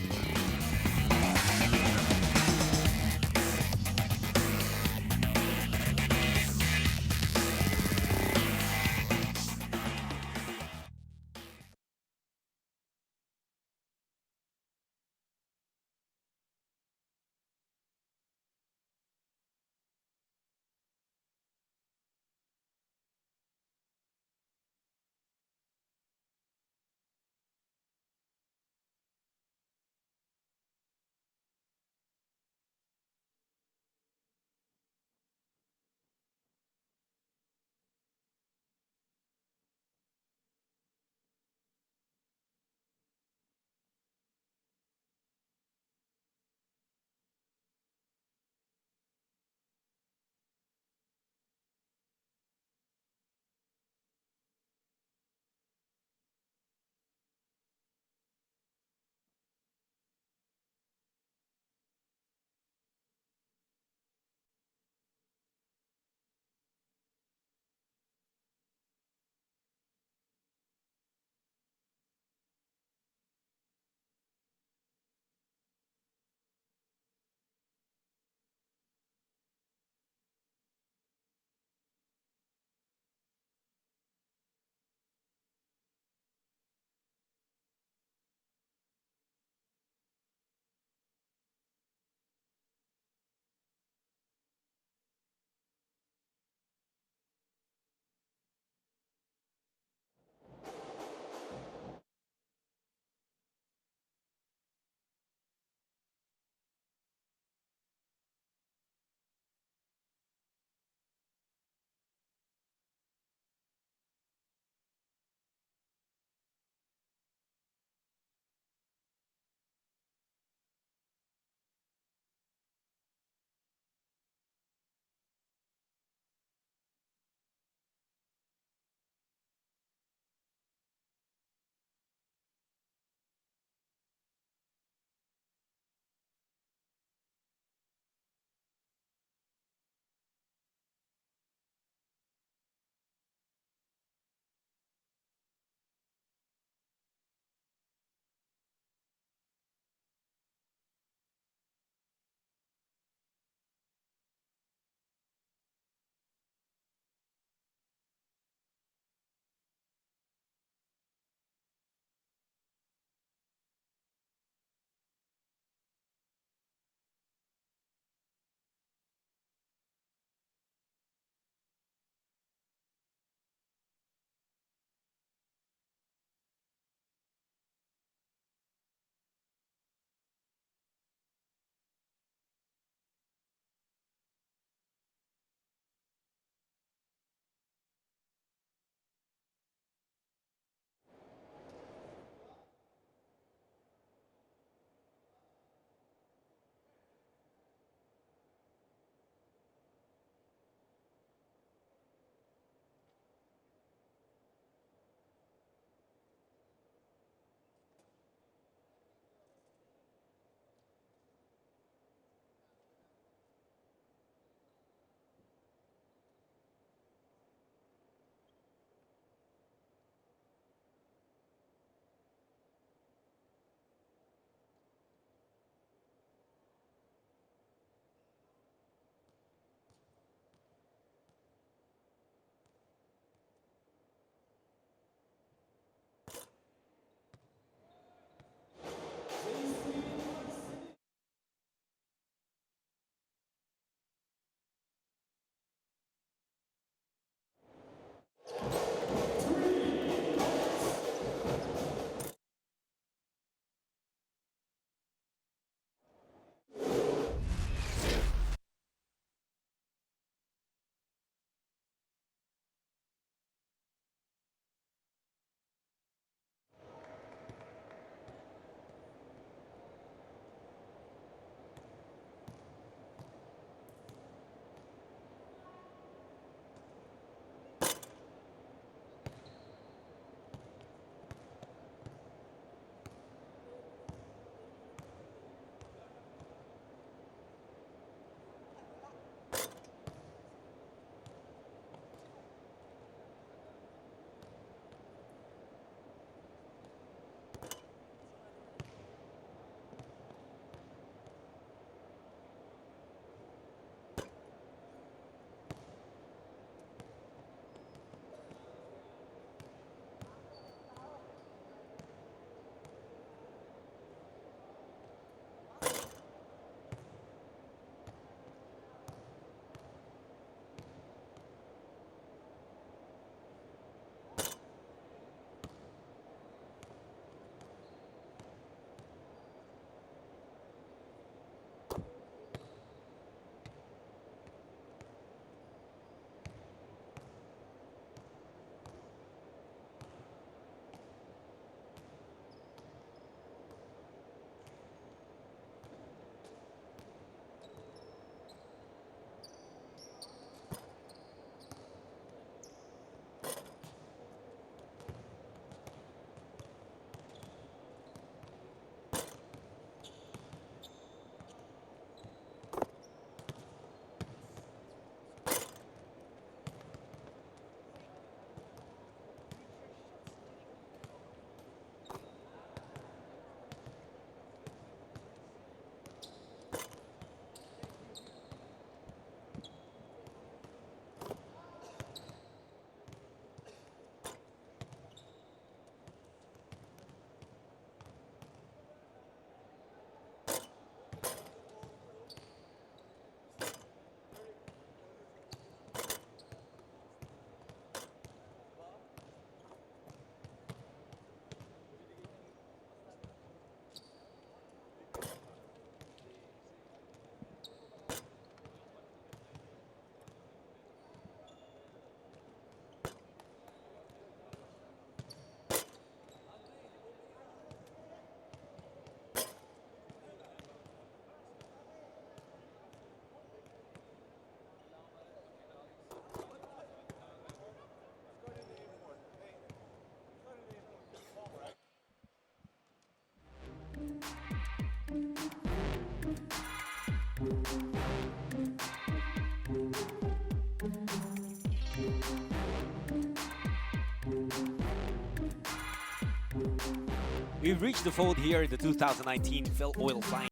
A: We've reached the fold here in the 2019 Filoil Flying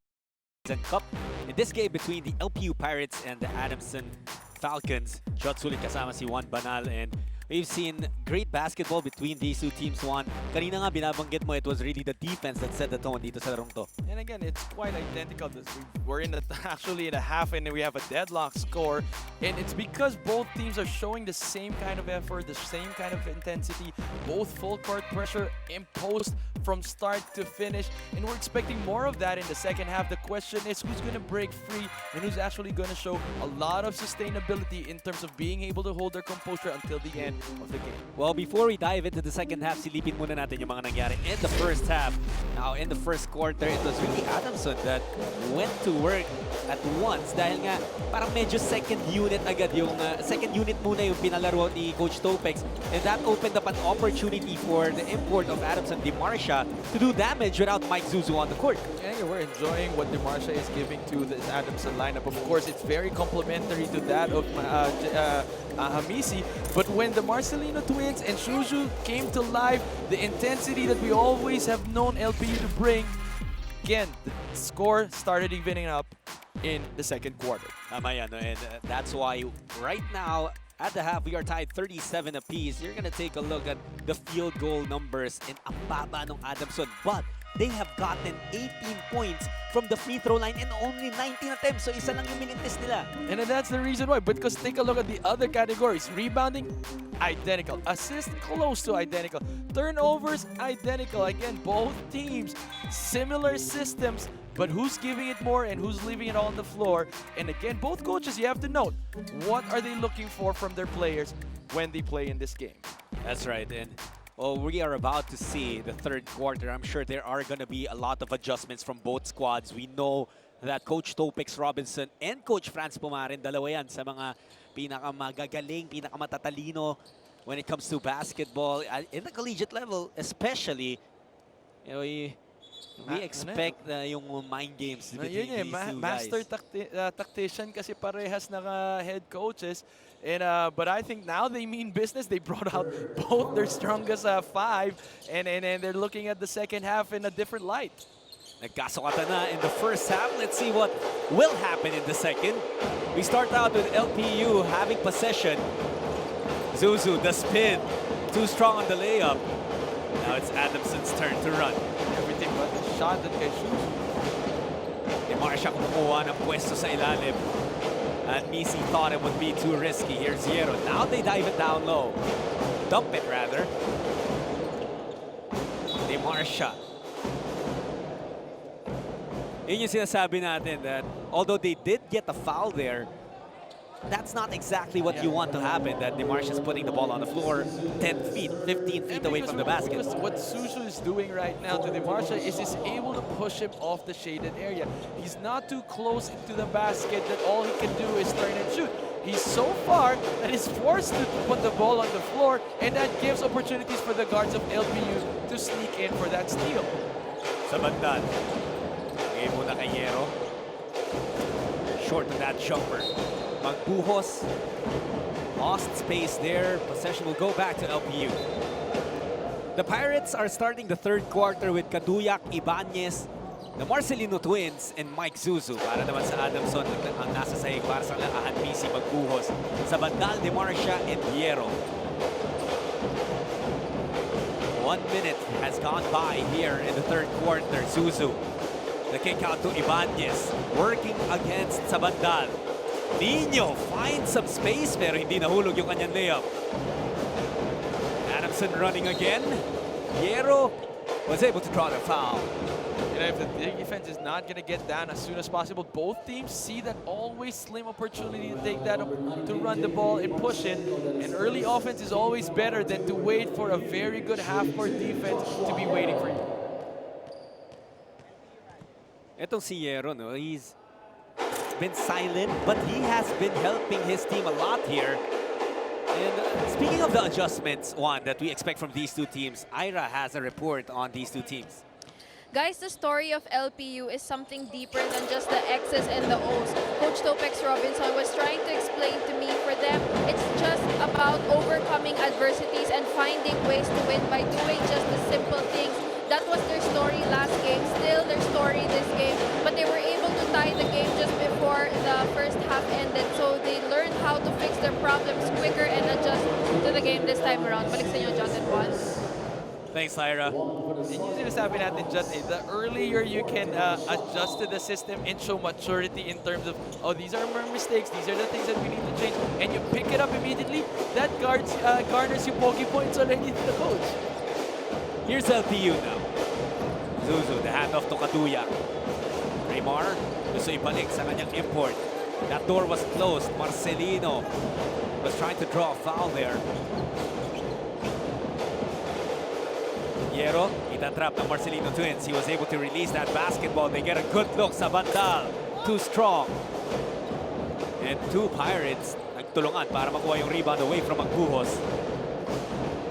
A: Season Cup. In this game between the LPU Pirates and the Adamson Falcons, shot sulit kasama si Juan Banal, and we've seen great basketball between these two teams, Juan. Kanina nga binabanggit mo, it was really the defense that set the tone dito sa larong to.
B: And again, it's quite identical. We're in actually in a half, and we have a deadlock score. And it's because both teams are showing the same kind of effort, the same kind of intensity, both full court pressure imposed from start to finish. And we're expecting more of that in the second half. The question is who's going to break free and who's actually going to show a lot of sustainability in terms of being able to hold their composure until the end of the game.
A: Well, before we dive into the second half, silipin muna natin yung mga nangyari in the first half. Now, in the first quarter, it was really Adamson that went to work at once dahil nga parang medyo second unit agad yung second unit muna yung pinalaro ni Coach Topex, and that opened up an opportunity for the import of Adamson DeMarcia to do damage without Mike Zuzu on the court.
B: And we're enjoying what DeMarcia is giving to this Adamson lineup. Of course, it's very complementary to that of Hamisi, but when the Marcelino twins and Shuju came to life, the intensity that we always have known LPU to bring, again, the score started evening up in the second quarter.
A: Tama yan, no? And that's why right now, at the half, we are tied 37 apiece. You're gonna take a look at the field goal numbers in ang baba ng Adamson, but they have gotten 18 points from the free throw line in only 19 attempts. So isa lang yung minintis nila.
B: And then that's the reason why. Because take a look at the other categories. Rebounding, identical. Assist, close to identical. Turnovers, identical. Again, both teams, similar systems, but who's giving it more and who's leaving it all on the floor. And again, both coaches, you have to note, what are they looking for from their players when they play in this game?
A: That's right. And well, we are about to see the third quarter. I'm sure there are going to be a lot of adjustments from both squads. We know that Coach Topex Robinson and Coach Franz Pumarin, dalawa yan sa mga pinakamagagaling, pinakamatatalino when it comes to basketball in the collegiate level, especially. You know, we expect yung mind games between these two
B: master
A: guys.
B: tactician kasi parehas na head coaches. And but I think now they mean business. They brought out both their strongest five, and they're looking at the second half in a different light.
A: Nagkasukatan na in the first half. Let's see what will happen in the second. We start out with LPU having possession. Zuzu, the spin. Too strong on the layup. Now it's Adamson's turn to run.
B: Everything but the shot that kay Zuzu.
A: DeMarcia kumukuha ng pwesto sa ilalim. And Misi thought it would be too risky. Here's Zero. Now they dive it down low. Dump it, rather. DeMarcia. Yun yung sinasabi natin that although they did get a foul there, that's not exactly what you want to happen, that DeMarcia's putting the ball on the floor 10 feet, 15 feet away from the basket.
B: Because what Suzu is doing right now to DeMarcia is he's able to push him off the shaded area. He's not too close into the basket that all he can do is turn and shoot. He's so far that he's forced to put the ball on the floor, and that gives opportunities for the guards of LPU to sneak in for that steal.
A: Sa bandal. Game muna kay Yero. Short of that jumper. Magbuhos. Lost space there. Possession will go back to LPU. The Pirates are starting the third quarter with Kaduyak, Ibanez, the Marcelino twins, and Mike Zuzu. Para naman sa Adamson, ang nasa sahig para sa Lahan PC Magbuhos. Sa bandal, DeMarcia and Piero. 1 minute has gone by here in the third quarter. Zuzu. The kick out to Ibanez. Working against sa bandal. Nino finds some space pero hindi nahulog yung kanyang layup. Adamson running again. Piero was able to draw the foul.
B: You know, if the defense is not going to get down as soon as possible, both teams see that always slim opportunity to take that, to run the ball and push it. And early offense is always better than to wait for a very good half-court defense to be waiting for you.
A: Etong si Yero, no, he's been silent, but he has been helping his team a lot here. And speaking of the adjustments, Juan, that we expect from these two teams, Ira has a report on these two teams.
D: Guys, the story of LPU is something deeper than just the X's and the O's. Coach Topex Robinson was trying to explain to me, for them, it's just about overcoming adversities and finding ways to win by doing just the simple things. That was their story story last game, still their story this game, but they were able to tie the game just before the first half ended. So they learned how to fix their problems quicker and adjust to the game this time around. Balik sa inyo, Jonathan Juan.
A: Thanks, Lyra.
B: Yun yung sinasabi natin dyan the earlier you can adjust to the system and show maturity in terms of, oh, these are our mistakes, these are the things that we need to change, and you pick it up immediately, that garners you pokey points already to the coach.
A: Here's LPU now. Zuzu, the handoff to Kaduya. Raymar, gusto ibalik sa kanyang import. That door was closed. Marcelino was trying to draw a foul there. Piero, itatrap ng Marcelino twins. He was able to release that basketball. They get a good look sa Bandal. Too strong. And two Pirates nagtulungan para makuha yung rebound away from Magbuhos.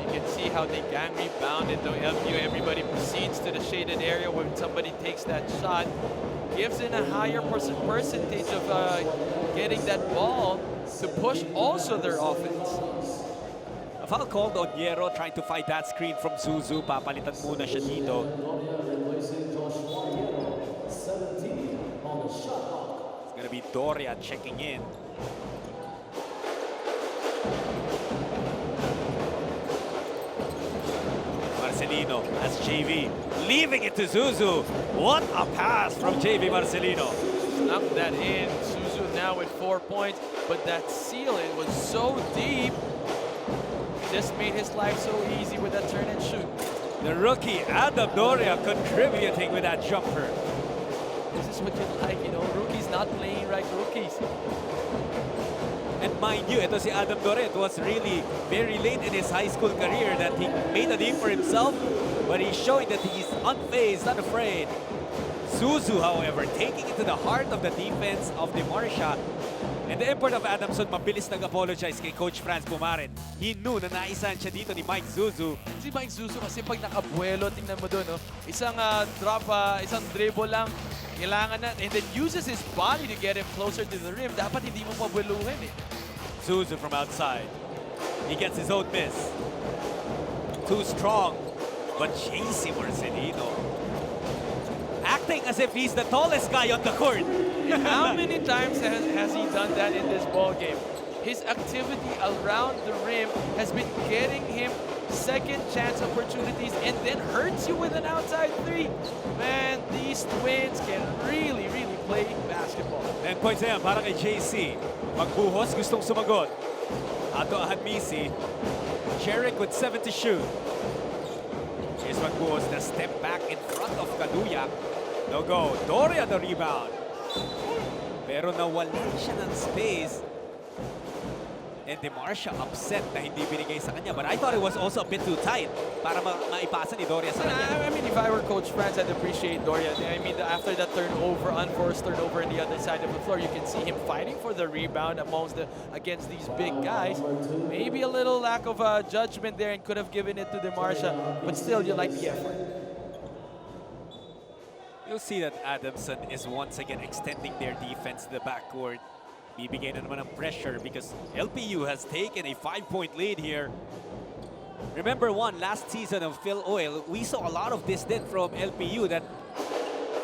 B: You can see how they gang rebound into LPU. Everybody proceeds to the shaded area when somebody takes that shot. Gives in a higher percentage of getting that ball to push also their offense.
A: A foul called on Piero trying to fight that screen from Zuzu. Papalitan muna siya dito. It's gonna be Doria checking in. Marcelino as JV, leaving it to Zuzu. What a pass from JV Marcelino.
B: Snuck that in. Zuzu now with 4 points, but that seal, it was so deep. Just made his life so easy with that turn and shoot.
A: The rookie Adam Doria contributing with that jumper.
B: This is what you like, you know, rookies not playing like rookies.
A: And mind you, ito si Adam Doria, it was really very late in his high school career that he made a name for himself, but he's showing that he's unfazed, unafraid. Zuzu, however, taking it to the heart of the defense of the Marsha. And the import of Adamson, mabilis nag-apologize kay Coach Franz Pumarin. He knew na naisahan siya dito ni Mike Zuzu.
B: Si Mike Zuzu kasi pag nakabuelo, tingnan mo doon, no? Isang drop, isang dribble lang, kailangan na, and then uses his body to get him closer to the rim. Dapat hindi mo mabueluhin eh.
A: Zuzu from outside. He gets his own miss. Too strong, but JC Marcelino acting as if he's the tallest guy on the court.
B: How many times has he done that in this ball game? His activity around the rim has been getting him second chance opportunities and then hurts you with an outside three. Man, these twins can really, really play basketball.
A: 10 points na yan para kay JC. Magbuhos, gustong sumagot. Ato Ahadmisi. Jerick with 7 to shoot. Here's Magbuhos, the step back in front of Kaduya. No go. Doria the rebound. Pero nawalan siya ng space. And DeMarsha upset na hindi binigay sa kanya. But I thought it was also a bit too tight para maipasa ni Doria sa kanya.
B: I mean, if I were Coach Franz, I'd appreciate Doria. I mean, after that turnover, unforced turnover on the other side of the floor, you can see him fighting for the rebound against these big guys. Maybe a little lack of judgment there and could have given it to DeMarsha. But still, you like the effort.
A: You'll see that Adamson is once again extending their defense to the backcourt. Bibigay na naman ng pressure because LPU has taken a 5-point lead here. Remember last season of Filoil, we saw a lot of this then from LPU that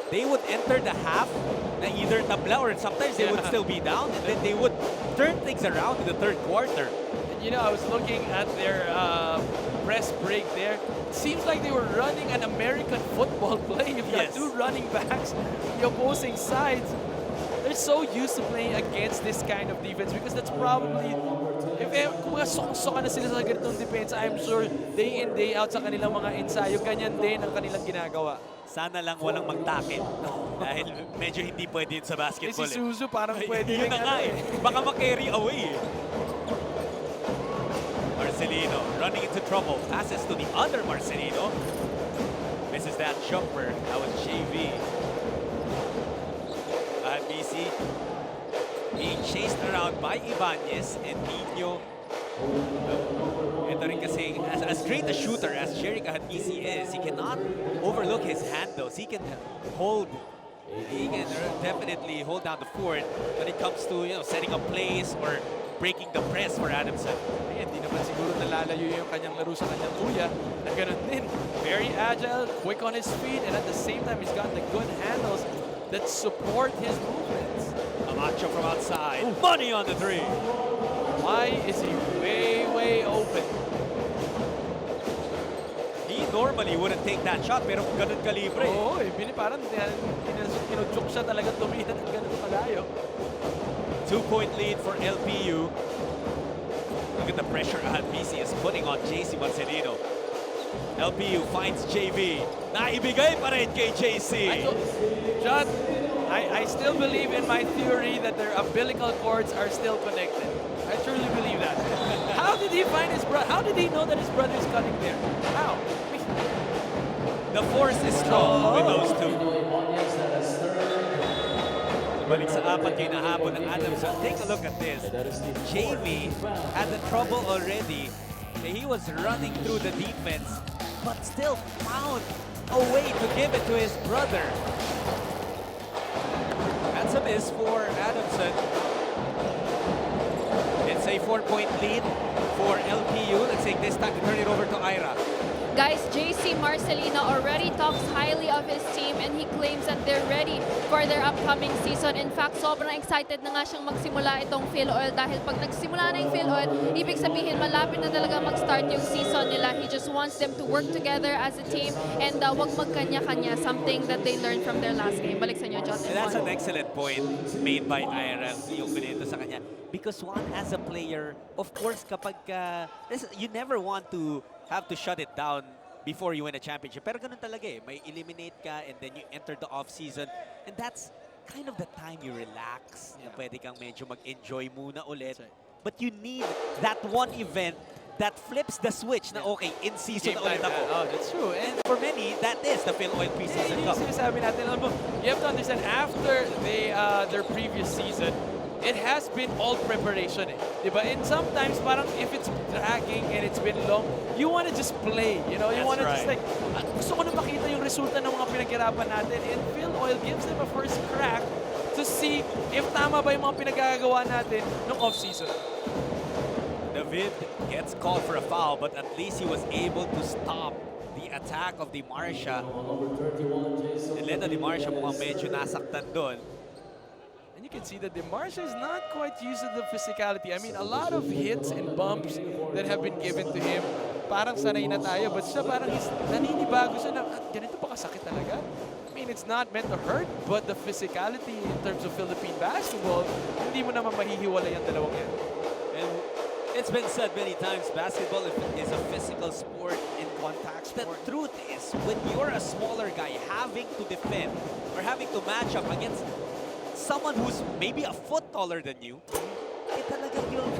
A: they would enter the half na either tabla or sometimes they would still be down and then they would turn things around in the third quarter.
B: And you know, I was looking at their press break there. It seems like they were running an American football play. You've got two running backs on the opposing sides. They're so used to playing against this kind of defense because that's probably, kung mga sok-sokan na sila sa ganitong defense, I'm sure day in, day out sa kanilang mga ensayo, ganyan din ang kanilang ginagawa.
A: Sana lang walang magtakit. Dahil medyo hindi pwede yun sa basketball.
B: Si Zuzu parang pwede
A: yun na nga eh. Baka ma-carry away eh. Marcelino running into trouble. Passes to the other Marcelino. Misses that jumper. That was JV. BC being chased around by Ibanez and Nino. Ito rin kasi, as great a shooter as Jerick Ahadmisi is, he cannot overlook his handles. He can definitely hold down the fort when it comes to setting up plays or breaking the press for Adamson.
B: Ay, hindi naman siguro nalalayo yung kanyang laro sa kanyang kuya. Na ganun din. Very agile, quick on his feet, and at the same time, he's got the good handles that support his movements.
A: Amacho from outside. Money on the three.
B: Why is he way open?
A: He normally wouldn't take that shot, pero ganun kalibre.
B: Oo, parang tinujuk siya talaga tumingin at ganun kalayo.
A: 2-point lead for LPU. Look at the pressure BC is putting on JC Marcelino. LPU finds JV. Naibigay pa rin kay JC.
B: John, I still believe in my theory that their umbilical cords are still connected. I truly believe that. How did he find his brother? How did he know that his brother is cutting there? How?
A: The force is strong with those two. Balik sa apat kay nahabol ng Adamson. Take a look at this. JV had the trouble already. He was running through the defense, but still found a way to give it to his brother. That's a miss for Adamson. It's a 4-point lead for LPU. Let's take this time to turn it over to Ira.
D: Guys, JC Marcelino already talks highly of his team and he claims that they're ready for their upcoming season. In fact, sobrang excited na nga siyang magsimula itong Filoil dahil pag nagsimula na yung Filoil, ibig sabihin malapit na talaga mag-start yung season nila. He just wants them to work together as a team and wag magkanya-kanya, something that they learned from their last game. Balik sa inyo, John.
A: And that's an excellent point made by Ira, yung pinito sa kanya. Because Juan, as a player, of course, kapag you never want to have to shut it down before you win a championship. Pero ganun talaga eh. May eliminate ka and then you enter the off-season. And that's kind of the time you relax. Na pwede kang medyo mag-enjoy muna ulit.
B: Right.
A: But you need that one event that flips the switch na okay, in-season na ulit ako.
B: Oh, that's true.
A: And for many, that is the Filoil Preseason Cup.
B: Sinasabi natin, alam mo, you have to understand, after their previous season, it has been all preparation eh. Diba? And sometimes parang if it's dragging and it's been long, you want to just play. You know, you want to just like, gusto ko na makita yung resulta ng mga pinaghirapan natin. And Filoil gives them a first crack to see if tama ba yung mga pinagagawa natin nung off-season.
A: David gets called for a foul, but at least he was able to stop the attack of Di Marcia. Elena Di Marcia mukhang medyo nasaktan doon.
B: And you can see that Di Marcia is not quite used to the physicality. I mean, a lot of hits and bumps that have been given to him. Parang sanay na tayo, but siya parang naninibago siya na, ganito pa kasakit talaga? I mean, it's not meant to hurt, but the physicality in terms of Philippine basketball, hindi mo naman mahihiwalay ang dalawang yan.
A: And it's been said many times, basketball is a physical sport in contact sport. The truth is, when you're a smaller guy having to defend or having to match up against someone who's maybe a foot taller than you,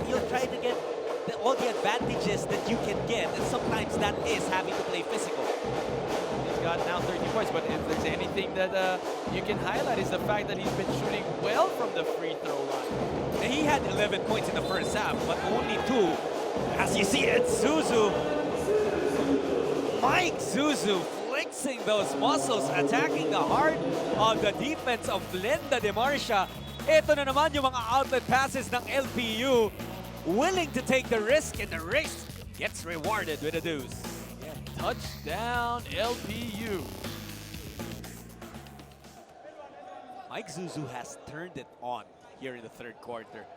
A: you'll try to get all the advantages that you can get, and sometimes that is having to play physical.
B: He's got now 30 points, but if there's anything that you can highlight is the fact that he's been shooting well from the free throw line.
A: And he had 11 points in the first half, but only 2. As you see, it's Zuzu. Mike Zuzu flexing those muscles, attacking the heart of the defense of Glenda Di Marcia. Ito na naman yung mga outlet passes ng LPU. Willing to take the risk, and the risk gets rewarded with a deuce.
B: Yeah, touchdown LPU.
A: Mike Zuzu has turned it on here in the third quarter.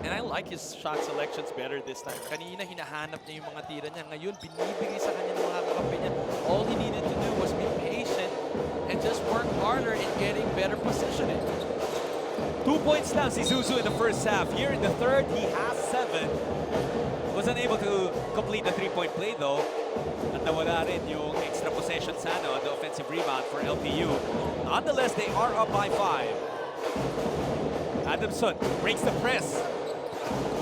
B: And I like his shot selections better this time. Kanina hinahanap niya yung mga tira niya. Ngayon, binibigay sa kanya ng mga kakampi niya. All he needed to do was be patient and just work harder in getting better positioning.
A: 2 points down si Zuzu in the first half. Here in the third, he has 7. Was unable to complete the 3-point play though. At nawala rin yung extra possession sana on the offensive rebound for LPU. Nonetheless, they are up by 5. Adamson breaks the press.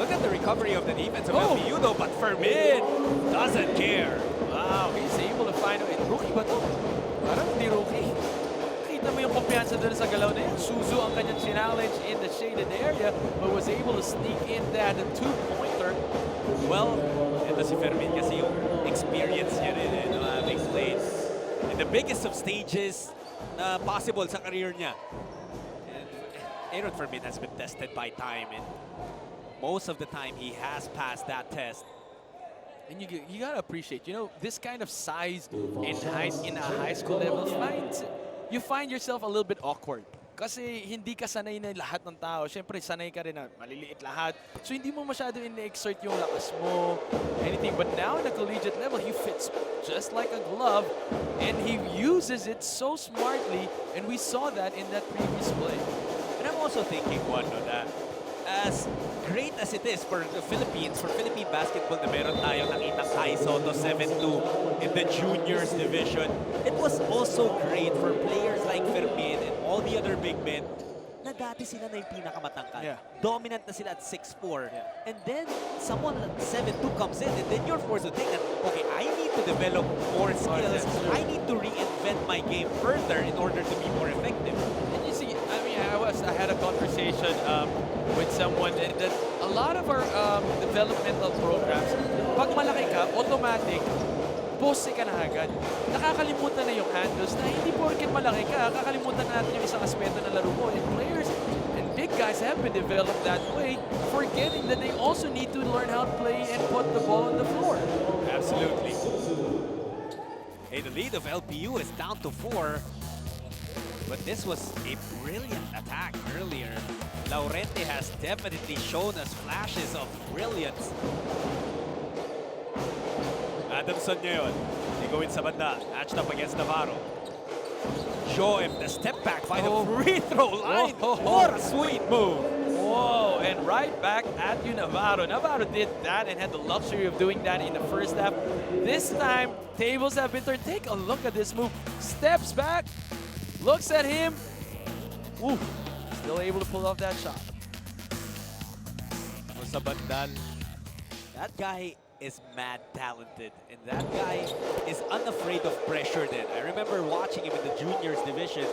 A: Look at the recovery of the defense of LPU though, but Fermin doesn't care.
B: Wow, he's able to find it. Rookie ba to? Parang hindi rookie. Kita mo yung kumpiyansa doon sa galaw na yan. Suzu ang kanyang challenge in the shaded area, but was able to sneak in that 2-pointer.
A: Well, ito si Fermin kasi yung experience niya rin, having played in the biggest of stages na possible sa career niya. And Aaron Fermin has been tested by time, and most of the time he has passed that test.
B: And you gotta appreciate, you know, this kind of size and height in a high school level, you find yourself a little bit awkward. Kasi hindi ka sanay na lahat ng tao. Siyempre, sanay ka rin na maliliit lahat. So, hindi mo masyado in-exert yung lakas mo, anything. But now, in the collegiate level, he fits just like a glove. And he uses it so smartly. And we saw that in that previous play.
A: And I'm also thinking, one, no, that as great as it is for the Philippines, for Philippine basketball na meron tayong nakitang Kai Soto 7-2 in the juniors division, it was also great for players like Fermin and all the other big men na dati sila na yung pinakamatangkad.
B: Yeah.
A: Dominant na sila at 6'4". And then someone like 7'2" comes in and then you're forced to think that, okay, I need to develop more skills. I need to reinvent my game further in order to be more effective.
B: And you see, I mean, I had a conversation with someone that a lot of our developmental programs, pag malaki ka, automatic, poste ka na agad. Nakakalimutan na yung handles na hindi porket malaki ka, kakalimutan na natin yung isang aspeto ng laro mo. And players and big guys have been developed that way, forgetting that they also need to learn how to play and put the ball on the floor.
A: Absolutely. Hey, the lead of LPU is down to 4. But this was a brilliant attack earlier. Laurente has definitely shown us flashes of brilliance. Adamson ngayon, igawin sa banda, matched up against Navarro. Show him the step back by the free throw line. What a sweet move.
B: Whoa, and right back at you, Navarro. Navarro did that and had the luxury of doing that in the first half. This time, tables have been turned. Take a look at this move. Steps back, looks at him. Ooh, still able to pull off that shot.
A: Sa bandal, that guy is mad talented, and that guy is unafraid of pressure then. I remember watching him in the juniors division.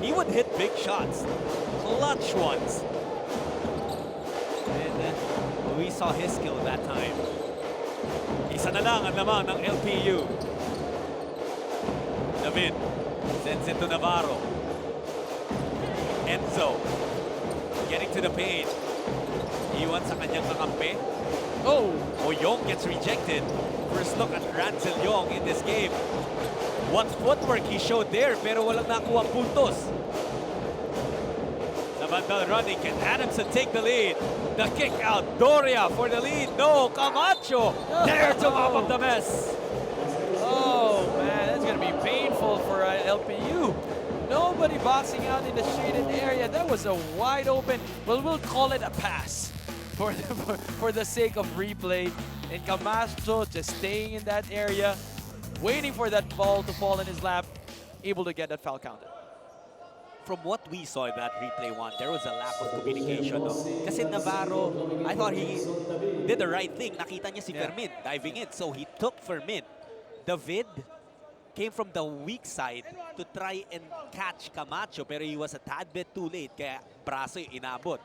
A: He would hit big shots, clutch ones. And we saw his skill that time. Isa na lang ang naman ng LPU. David sends it to Navarro. Enzo getting to the paint. Iwan sa kanyang kakampi. Oh, Young gets rejected. First look at Ransel Young in this game. What footwork he showed there, pero walang nakuha puntos. The bandal running, can Adamson take the lead? The kick out, Doria for the lead. No, Camacho there to mop up the mess.
B: Oh man, that's gonna be painful for LPU. Nobody boxing out in the shaded area. That was a wide open, well, we'll call it a pass for the sake of replay. And Camacho just staying in that area, waiting for that ball to fall in his lap, able to get that foul counted.
A: From what we saw in that replay one, there was a lack of communication. No? Kasi Navarro, I thought he did the right thing. Nakita niya si Fermin diving in, so he took Fermin. David came from the weak side to try and catch Camacho, pero he was a tad bit too late, kaya braso yung inabot.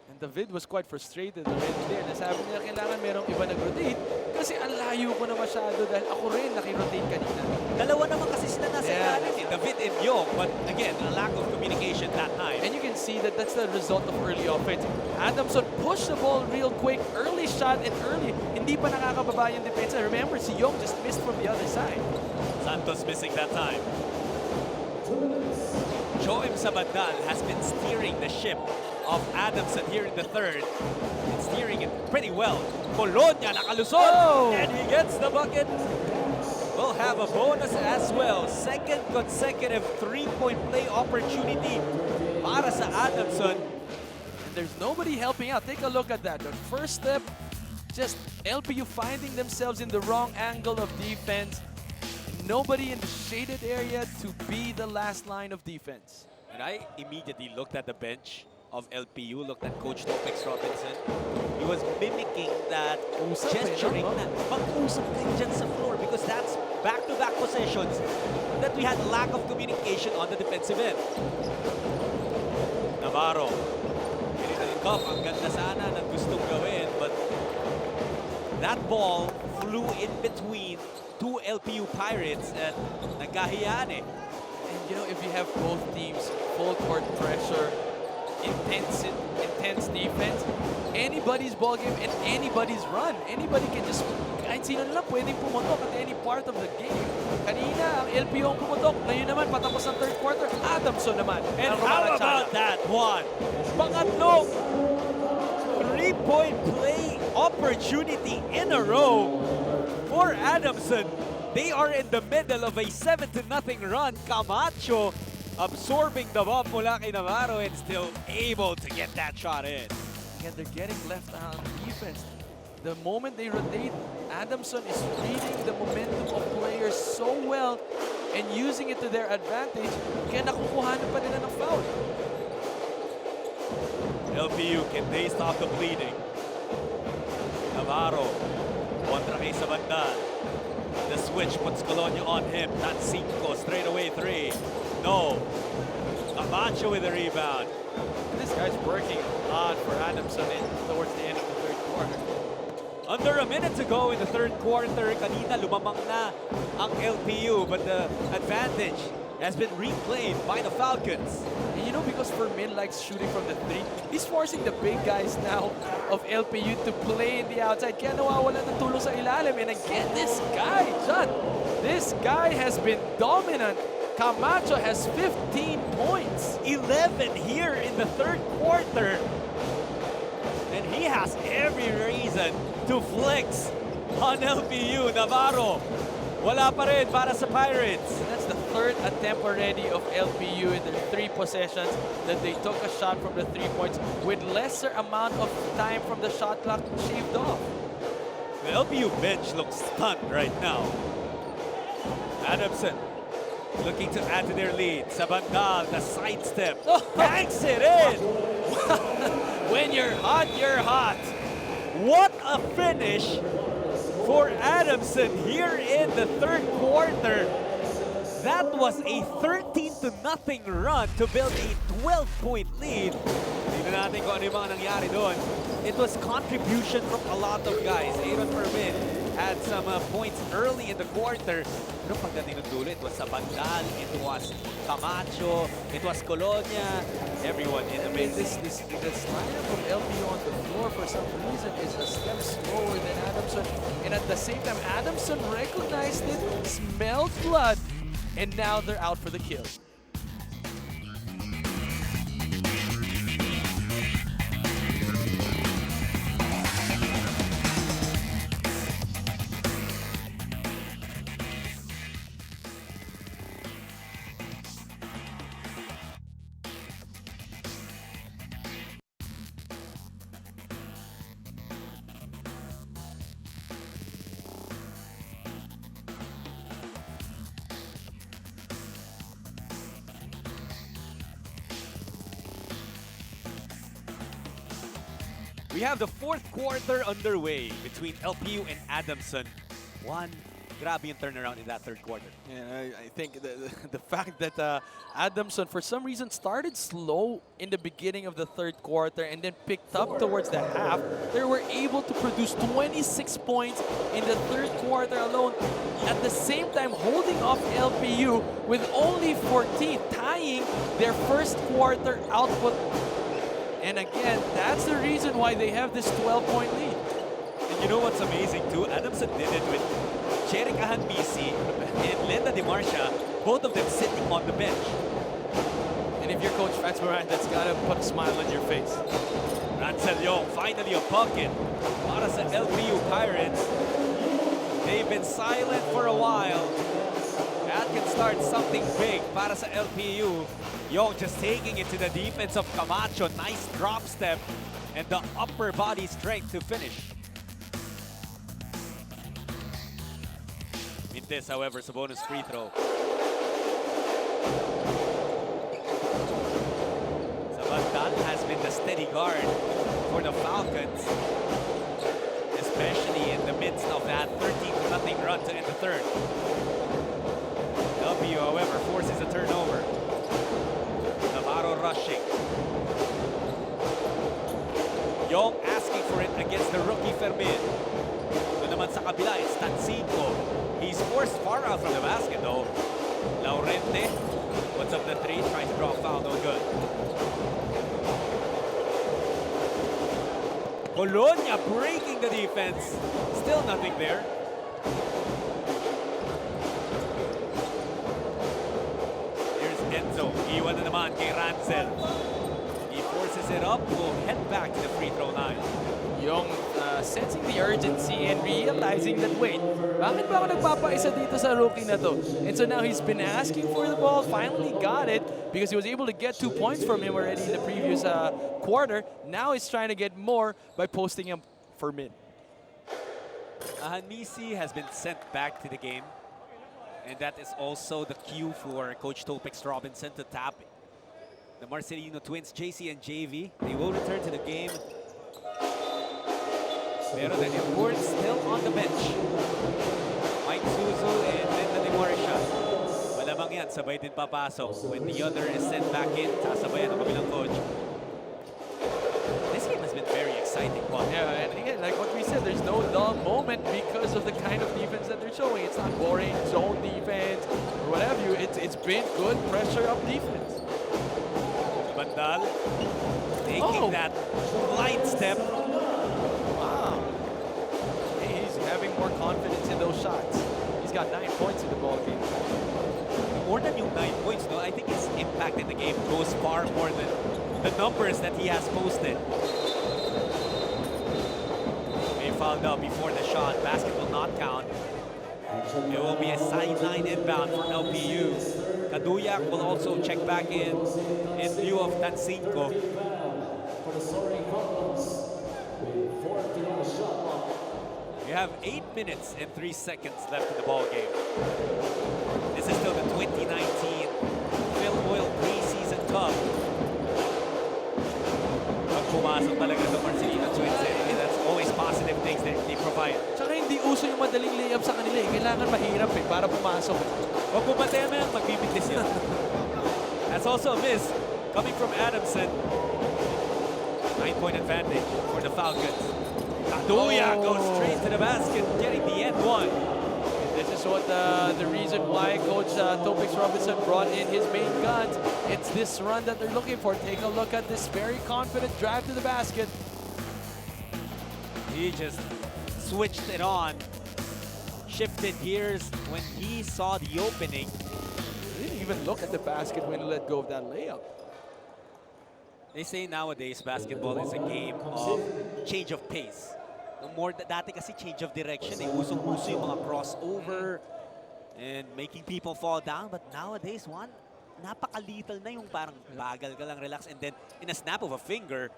B: And David was quite frustrated already there. Nasabi niya kailangan merong iba nag-rotate kasi ang layo ko na masyado dahil ako rin naki-rotate kanina.
A: Dalawa naman kasi sila nasa ilalim, David and Young, but again, a lack of communication that time.
B: And you can see that that's the result of early offense. Adamson pushed the ball real quick, early shot and early. Hindi pa nakakababa yung defense. Remember, si Young just missed from the other side.
A: Santos missing that time. Joem Sabandal has been steering the ship of Adamson here in the third. And steering it pretty well. Colonia nakalusot, and he gets the bucket. We'll have a bonus as well. Second consecutive three-point play opportunity para sa Adamson.
B: And there's nobody helping out. Take a look at that. The first step, just LPU finding themselves in the wrong angle of defense. Nobody in the shaded area to be the last line of defense.
A: And I immediately looked at the bench of LPU, looked at Coach Topex Robinson. He was mimicking that gesturing na mag-usap kayo dyan sa floor because that's back-to-back possessions that we had lack of communication on the defensive end. Navarro. Cup, ang ganda sana ng gustong gawin, but that ball flew in between two LPU Pirates at nagkahiyaan eh.
B: And you know, if you have both teams full court pressure, intense defense. Anybody's ball game and anybody's run. Anybody can just, kahit sino na lang pwedeng pumutok at any part of the game. Kanina, ang LPU ang pumutok. Ngayon naman, patapos ng third quarter, Adamson naman.
A: And
B: ang
A: how
B: rumaratsyada.
A: about that one? Pangatlong three-point play opportunity in a row for Adamson. They are in the middle of a 7-0 run. Camacho absorbing the ball mula kay Navarro and still able to get that shot in.
B: Again, they're getting left out on defense. The moment they rotate, Adamson is reading the momentum of players so well and using it to their advantage, kaya nakukuhanan pa nila ng foul.
A: LPU, can they stop the bleeding? Navarro, kontra kay sa banda. The switch puts Colonia on him. That's 5, straight away 3. No. Camacho with the rebound.
B: This guy's working a lot for Adamson towards the end of the third quarter.
A: Under a minute to go in the third quarter, kanina lumamang na ang LPU, but the advantage has been reclaimed by the Falcons.
B: And you know, because Fermin likes shooting from the three, he's forcing the big guys now of LPU to play in the outside. Kaya nawawalan ng tulong sa ilalim. And again, this guy, John, this guy has been dominant. Camacho has 15 points.
A: 11 here in the third quarter. And he has every reason to flex on LPU. Navarro, wala pa rin para sa Pirates.
B: That's the third attempt already of LPU in their 3 possessions that they took a shot from the 3 points with lesser amount of time from the shot clock shaved off.
A: The LPU bench looks stunned right now. Adamson looking to add to their lead. Sabandal, the sidestep, banks it in.
B: When you're hot, you're hot.
A: What a finish for Adamson here in the third quarter. That was a 13-0 run to build a 12-point lead. Tignan natin kung ano yung mga nangyari doon. It was contribution from a lot of guys. Aaron Fermin had some points early in the quarter. Pero pagdating ng dulo, it was Sabandal, it was Camacho, it was Colonia, everyone in the mix.
B: This lineup from LPU on the floor for some reason is a step slower than Adamson. And at the same time, Adamson recognized it, smelled blood, and now they're out for the kill.
A: We have the fourth quarter underway between LPU and Adamson. Grabe yung turnaround in that third quarter.
B: Yeah, I think the fact that Adamson, for some reason, started slow in the beginning of the third quarter and then picked up towards the half, they were able to produce 26 points in the third quarter alone. At the same time, holding off LPU with only 14, tying their first quarter output. And again, that's the reason why they have this 12-point lead.
A: And you know what's amazing too? Adamson did it with Jerick Ahanbisi and Lenda Dimarcia, both of them sitting on the bench.
B: And if you're Coach Franz Moran, that's gotta put a smile on your face.
A: Ransel Yong, finally a bucket para sa LPU Pirates. They've been silent for a while. That can start something big para sa LPU. Yong just taking it to the defense of Camacho. Nice drop step and the upper body strength to finish. Mintes, however, sa bonus free throw. Sabandal has been the steady guard for the Falcons, especially in the midst of that 13-0 run to end the third. LPU, however, forces a turnover. Navarro rushing. Yong asking for it against the rookie Fermin. Doon naman sa kabila, it's Tancinco. He's forced far out from the basket though. Laurente puts up the three, trying to draw a foul, no good. Colonia breaking the defense. Still nothing there. Here's Enzo. Iwan na naman kay Ransel. He forces it up. Will head back to the free throw line.
B: Yung sensing the urgency and realizing that, wait, bakit ba ako nagpapaisa dito sa rookie na to? And so now he's been asking for the ball, finally got it, because he was able to get 2 points from him already in the previous quarter. Now he's trying to get more by posting him for mid.
A: Hanisi has been sent back to the game. And that is also the cue for Coach Topex Robinson to tap the Marcelino twins, JC and JV. They will return to the game. Pero the import still on the bench. Mike Suzu and Linda De Morisha. Malamang yan, sabay din papasok. When the other is sent back in, sasabayan ang kabilang coach. This game has been very exciting.
B: Yeah, and again, like what we said, there's no dull moment because of the kind of defense that they're showing. It's not boring zone defense or whatever. It's been good pressure up defense.
A: Bandal taking that light step.
B: Wow. He's having more confidence in those shots. He's got 9 points in the ball game.
A: More than yung 9 points, no? I think his impact in the game goes far more than the numbers that he has posted. They fouled out before the shot. Basket will not count. It will be a sideline inbound for LPU. Kaduyak will also check back in lieu of Tansinko.
C: For the soaring Cardinals, with 14 on the shot clock.
A: We have 8 minutes and 3 seconds left in the ball game. This is still the 2019 Filoil Preseason Cup. Pag pumasok talaga sa Marcelino twins, that's always positive things that they provide.
B: Tsaka hindi uso yung madaling layup sa kanila eh. Kailangan mahirap eh para pumasok.
A: Huwag pumataya mo yan, magbibigtis yun. That's also a miss coming from Adamson. 9-point advantage for the Falcons. Kaduya goes straight to the basket, getting the end one.
B: This is what the reason why Coach Topex Robinson brought in his main guns. It's this run that they're looking for. Take a look at this very confident drive to the basket.
A: He just switched it on, shifted gears when he saw the opening.
B: He didn't even look at the basket when he let go of that layup.
A: They say nowadays basketball is a game of change of pace. No more dati kasi change of direction. Usong-uso yung mga crossover and making people fall down. But nowadays, napaka-little na yung parang bagal ka lang, relax, and then in a snap of a finger,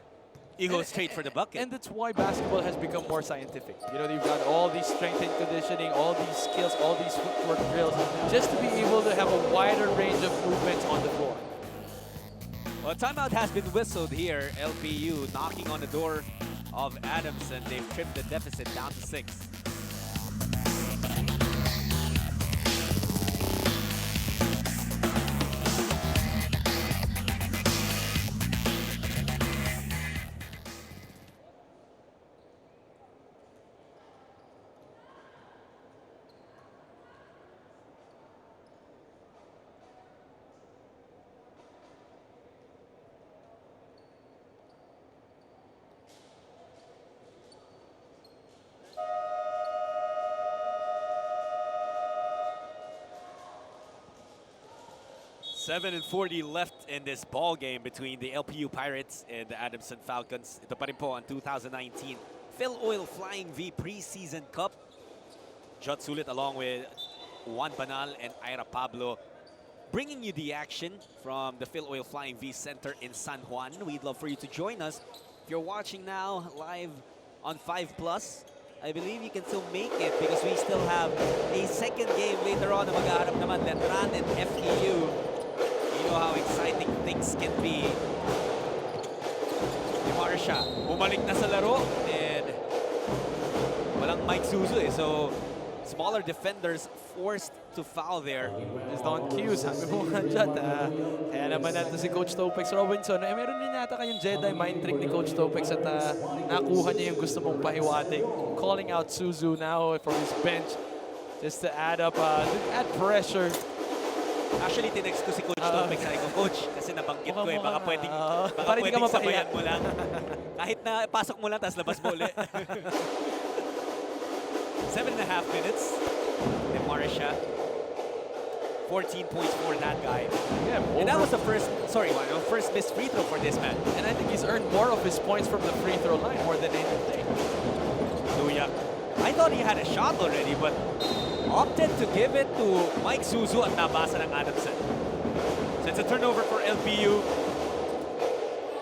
A: you go straight for the bucket.
B: And that's why basketball has become more scientific. You know, you've got all these strength and conditioning, all these skills, all these footwork drills, just to be able to have a wider range of movements on the floor.
A: Well, timeout has been whistled here. LPU knocking on the door of Adamson. They've trimmed the deficit down to 6. Seven and 40 left in this ball game between the LPU Pirates and the Adamson Falcons. Ito pa rin po ang 2019 Filoil Flying V Preseason Cup. Jot Sulit along with Juan Banal and Ira Pablo bringing you the action from the Filoil Flying V Center in San Juan. We'd love for you to join us. If you're watching now live on 5 Plus, I believe you can still make it because we still have a second game later on na mag-aarap naman, Letran and FEU. You know how exciting things can be. Di Marsha, bumalik na sa laro and walang Mike Suzu so smaller defenders forced to foul there.
B: Just on cue, sabi mo nga dyan. Kaya naman natin si Coach Topex Robinson. Meron din yata kayong Jedi mind trick ni Coach Topex at nakuha niya yung gusto mong pahiwatig. Calling out Suzu now from his bench just to add up, add pressure.
A: Actually, tinext ko si Coach Topek. Sabi ko, Coach, kasi nabanggit ko eh. Baka pwedeng, baka
B: Parang hindi ka
A: pwedeng
B: mapahiya.
A: sabayan mo lang. Kahit na pasok mo lang, tapos labas mo ulit. 7.5 minutes. Demarsha. 14 points for that guy.
B: Yeah,
A: And that
B: over-
A: was the first missed free throw for this man.
B: and I think he's earned more of his points from the free throw line more than anything.
A: Duyak. I thought he had a shot already, but opted to give it to Mike Zuzu at nabasa ng Adamson. So it's a turnover for LPU.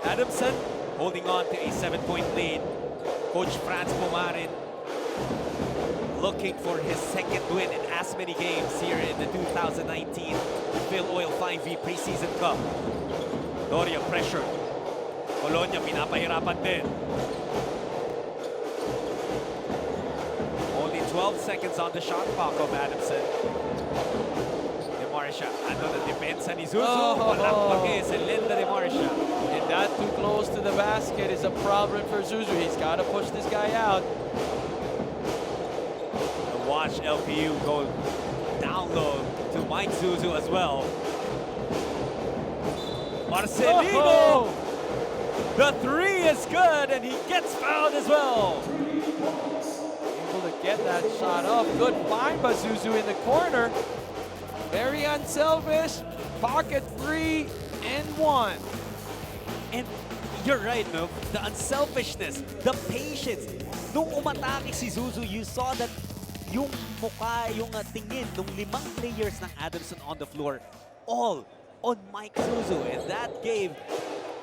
A: Adamson holding on to a 7-point lead. Coach Franz Pumarin looking for his second win in as many games here in the 2019 Filoil 5V Preseason Cup. Doria pressure. Colonia pinapahirapan din. Only 12 seconds on the shot clock of Adamson. Demarsha, ano na depensa ni Zuzu? Walang pake si Linda Demarsha.
B: And that too close to the basket is a problem for Zuzu. He's got to push this guy out.
A: Watch LPU go down low to Mike Zuzu as well. Marcelino! The three is good and he gets fouled as well.
B: Able to get that shot off. Good find by Zuzu in the corner. Very unselfish. Pocket 3 and 1.
A: And you're right, no? The unselfishness, the patience. Nung umatake si Zuzu, you saw that yung mukha, yung tingin ng 5 players ng Adamson on the floor, all on Mike Zuzu. And that gave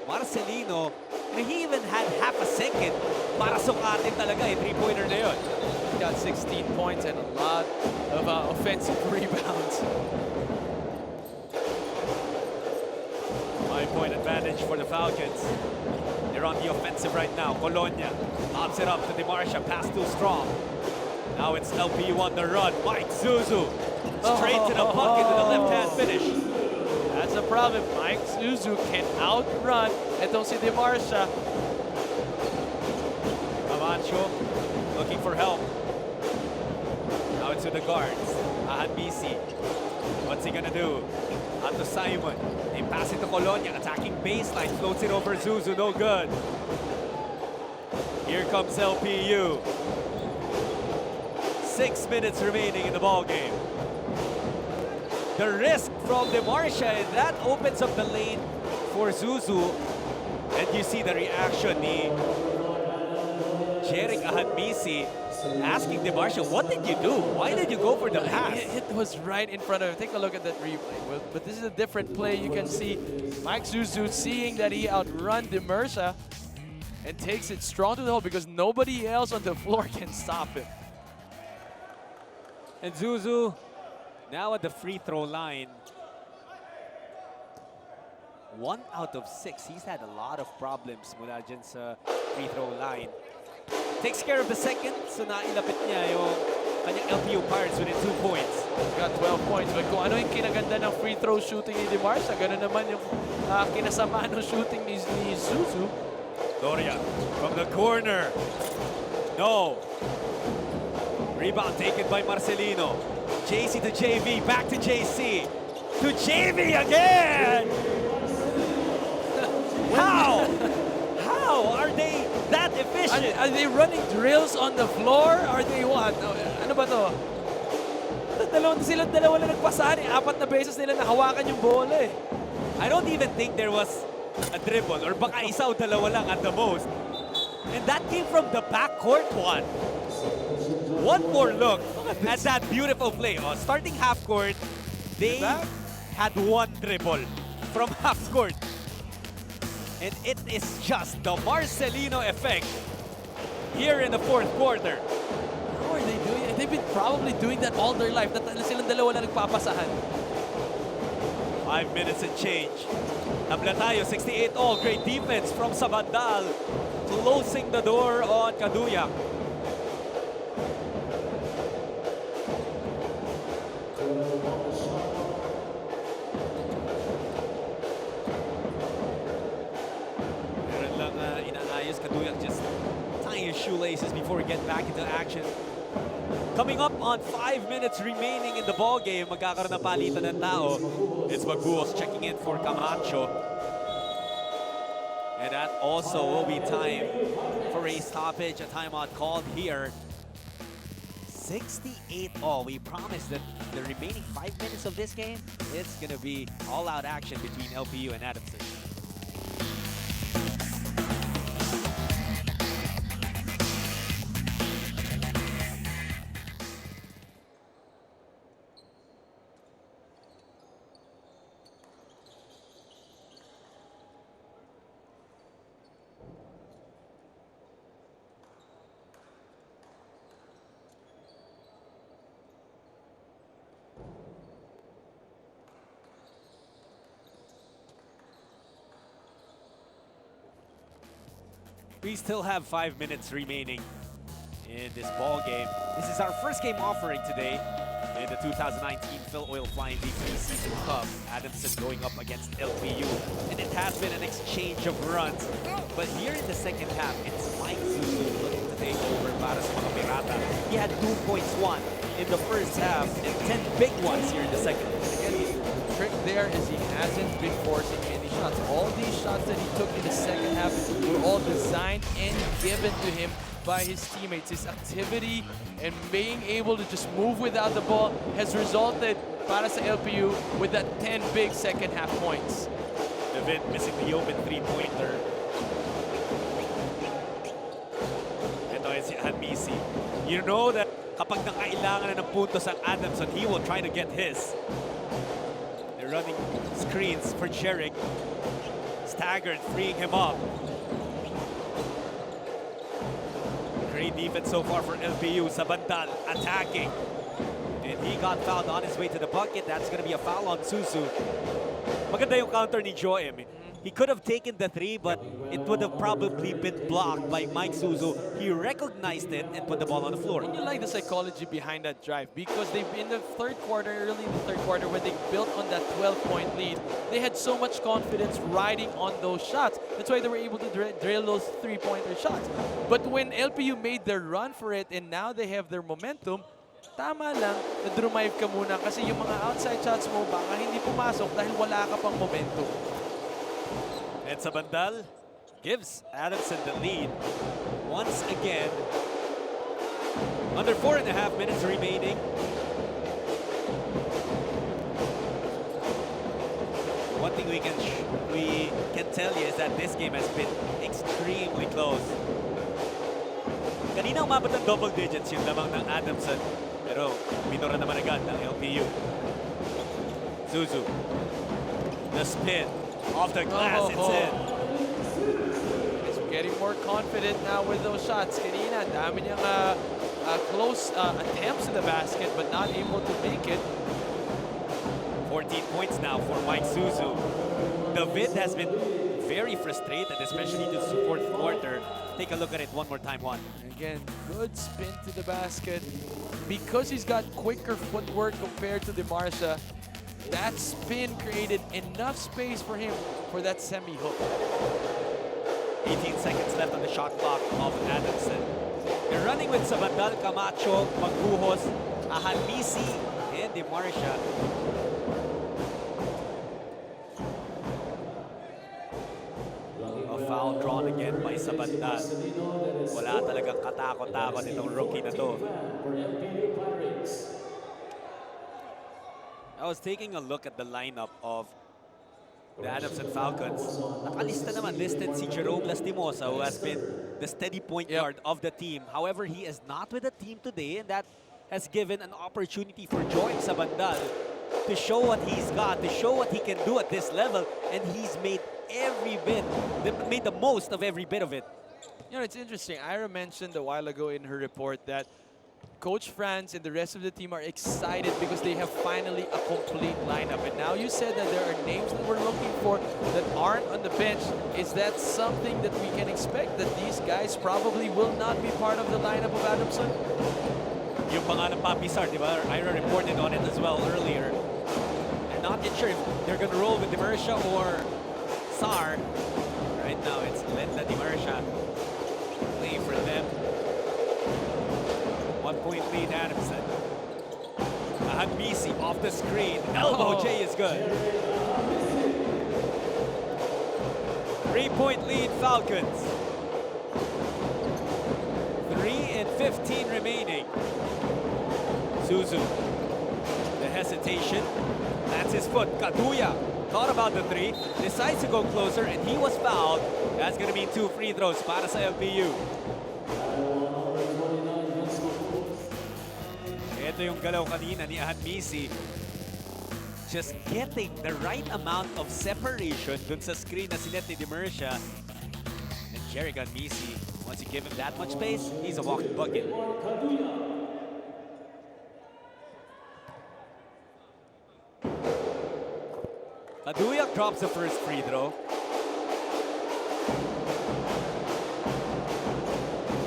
A: Marcelino, and he even had half a second para sukatin talaga yung three-pointer na yun.
B: He got 16 points and a lot of offensive rebounds.
A: 5-point advantage for the Falcons. They're on the offensive right now. Colonia lobs it up to Demarsha, pass too strong. Now it's LPU on the run. Mike Zuzu straight to the bucket with a left-hand finish.
B: That's the problem. Mike Zuzu can outrun itong si Demarsha.
A: Camacho looking for help. Now it's to the guards. Ahanbisi. What's he gonna do? Out to Simon. They pass it to Colonia. Attacking baseline. Floats it over Zuzu. No good. Here comes LPU. 6 minutes remaining in the ball game. The risk from Demarsha, and that opens up the lane for Zuzu. And you see the reaction ni Jeric Ahanbisi asking Demarsha, what did you do? Why did you go for the pass?
B: It was right in front of him. Take a look at that replay. But this is a different play. You can see Mike Zuzu seeing that he outrun Demarsha and takes it strong to the hole because nobody else on the floor can stop him.
A: And Zuzu now at the free throw line. 1 out of 6. He's had a lot of problems mula dyan sa free throw line. Takes care of the second, so nailapit niya yung kanyang LPU Pirates within 2 points.
B: He's got 12 points. But kung ano yung kinaganda ng free throw shooting ni Demarsha, ganun naman yung kinasama ng shooting ni Zuzu.
A: Doria from the corner. No. Rebound taken by Marcelino. JC to JV, back to JC. To JV again! How? How are they that efficient?
B: Are they running drills on the floor? Are they what? Ano ba to? Silang dalawa na nagpasahan eh. 4 na beses nila nahawakan yung bola eh.
A: I don't even think there was a dribble or baka isa o dalawa lang at the most. And that came from the backcourt one. One more look at that beautiful play. Oh, starting half court, they had 1 dribble from half court. And it is just the Marcelino effect here in the 4th quarter.
B: How are they doing it? They've been probably doing that all their life. Silang dalawa na nagpapasahan.
A: 5 minutes and change. Tabla tayo, 68 all. Great defense from Sabandal. Closing the door on Kaduyak. Meron lang inaayos Kaduyak, just tying his shoelaces before we get back into action. Coming up on 5 minutes remaining in the ball game, magkakaroon ng palitan ng tao. It's Maguos checking in for Camacho. And that also will be time for a stoppage, a timeout called here. 68 all. We promised that the remaining 5 minutes of this game, it's going to be all-out action between LPU and Adamson. We still have 5 minutes remaining in this ball game. This is our first game offering today in the 2019 Filoil Flying V Preseason Cup. Adamson going up against LPU, and it has been an exchange of runs. But here in the second half, it's Mike Suzu looking to take over para sa mga Pirata. He had 2 points won in the first half and 10 big ones here in the second.
B: Again, the trick there is he hasn't been forcing any shots. All these shots that he took in the second half were all designed and given to him by his teammates. His activity and being able to just move without the ball has resulted para sa LPU with that 10 big second half points.
A: David missing the open three-pointer. Ito ay si Admisi. You know that kapag nakailangan na ng puntos ang Adamson, he will try to get his. They're running screens for Jerick. Staggered, freeing him up. Great defense so far for LPU. Sabandal attacking. And he got fouled on his way to the bucket. That's going to be a foul on Suzu. Maganda yung counter ni Joem. He could have taken the three, but it would have probably been blocked by Mike Suzu. He recognized it and put the ball on the floor.
B: And you like the psychology behind that drive because they've in the third quarter, early in the third quarter, when they built on that 12-point lead, they had so much confidence riding on those shots. That's why they were able to drill those three-pointer shots. But when LPU made their run for it and now they have their momentum, tama lang na drumive ka muna kasi yung mga outside shots mo baka hindi pumasok dahil wala ka pang momentum.
A: And Sabandal gives Adamson the lead once again. Under 4.5 minutes remaining. One thing we can tell you is that this game has been extremely close. Kanina umabot ng double digits yung lamang ng Adamson, pero minura naman agad ng LPU. Suzu, the spin. Off the glass, it's in.
B: He's getting more confident now with those shots. Kanina, dami niyang close attempts to the basket but not able to make it.
A: 14 points now for Mike Suzu. David has been very frustrated, especially this fourth quarter. Take a look at it one more time, Juan.
B: Again, good spin to the basket. Because he's got quicker footwork compared to DeMarsha, that spin created enough space for him for that semi-hook.
A: 18 seconds left on the shot clock of Adamson. They're running with Sabandal, Camacho, Maguos, Ahanmisi, and DeMarsha. A foul drawn again by Sabandal. Wala talagang katakot-takot itong rookie na to. I was taking a look at the lineup of the Adamson Falcons. Nakalista naman listed si Jerome Lastimosa, who has been the steady point guard of the team. However, he is not with the team today, and that has given an opportunity for Joem Sabandal to show what he's got, to show what he can do at this level, and he's made the most of every bit of it.
B: You know, it's interesting. Ira mentioned a while ago in her report that Coach Franz and the rest of the team are excited because they have finally a complete lineup. And now you said that there are names that we're looking for that aren't on the bench. Is that something that we can expect, that these guys probably will not be part of the lineup of Adamson?
A: Yung pangalan Papi Sar, di ba? Ira reported on it as well earlier. They're not yet sure if they're going to roll with DeMarsha or Sar. Right now, it's Lenda DeMarsha playing for them. 1-point lead, Adamson. Hadmisi off the screen. Elbow J is good. 3-point lead, Falcons. 3:15 remaining. Suzu. The hesitation. That's his foot. Kaduya thought about the three. Decides to go closer, and he was fouled. That's going to mean 2 free throws para sa LPU. Ito yung galaw kanina ni Hadmisi. Just getting the right amount of separation dun sa screen na sinet ni Demercia. And Jerry Hadmisi, once you give him that much space, he's a walking bucket. Kaduyak drops the first free throw.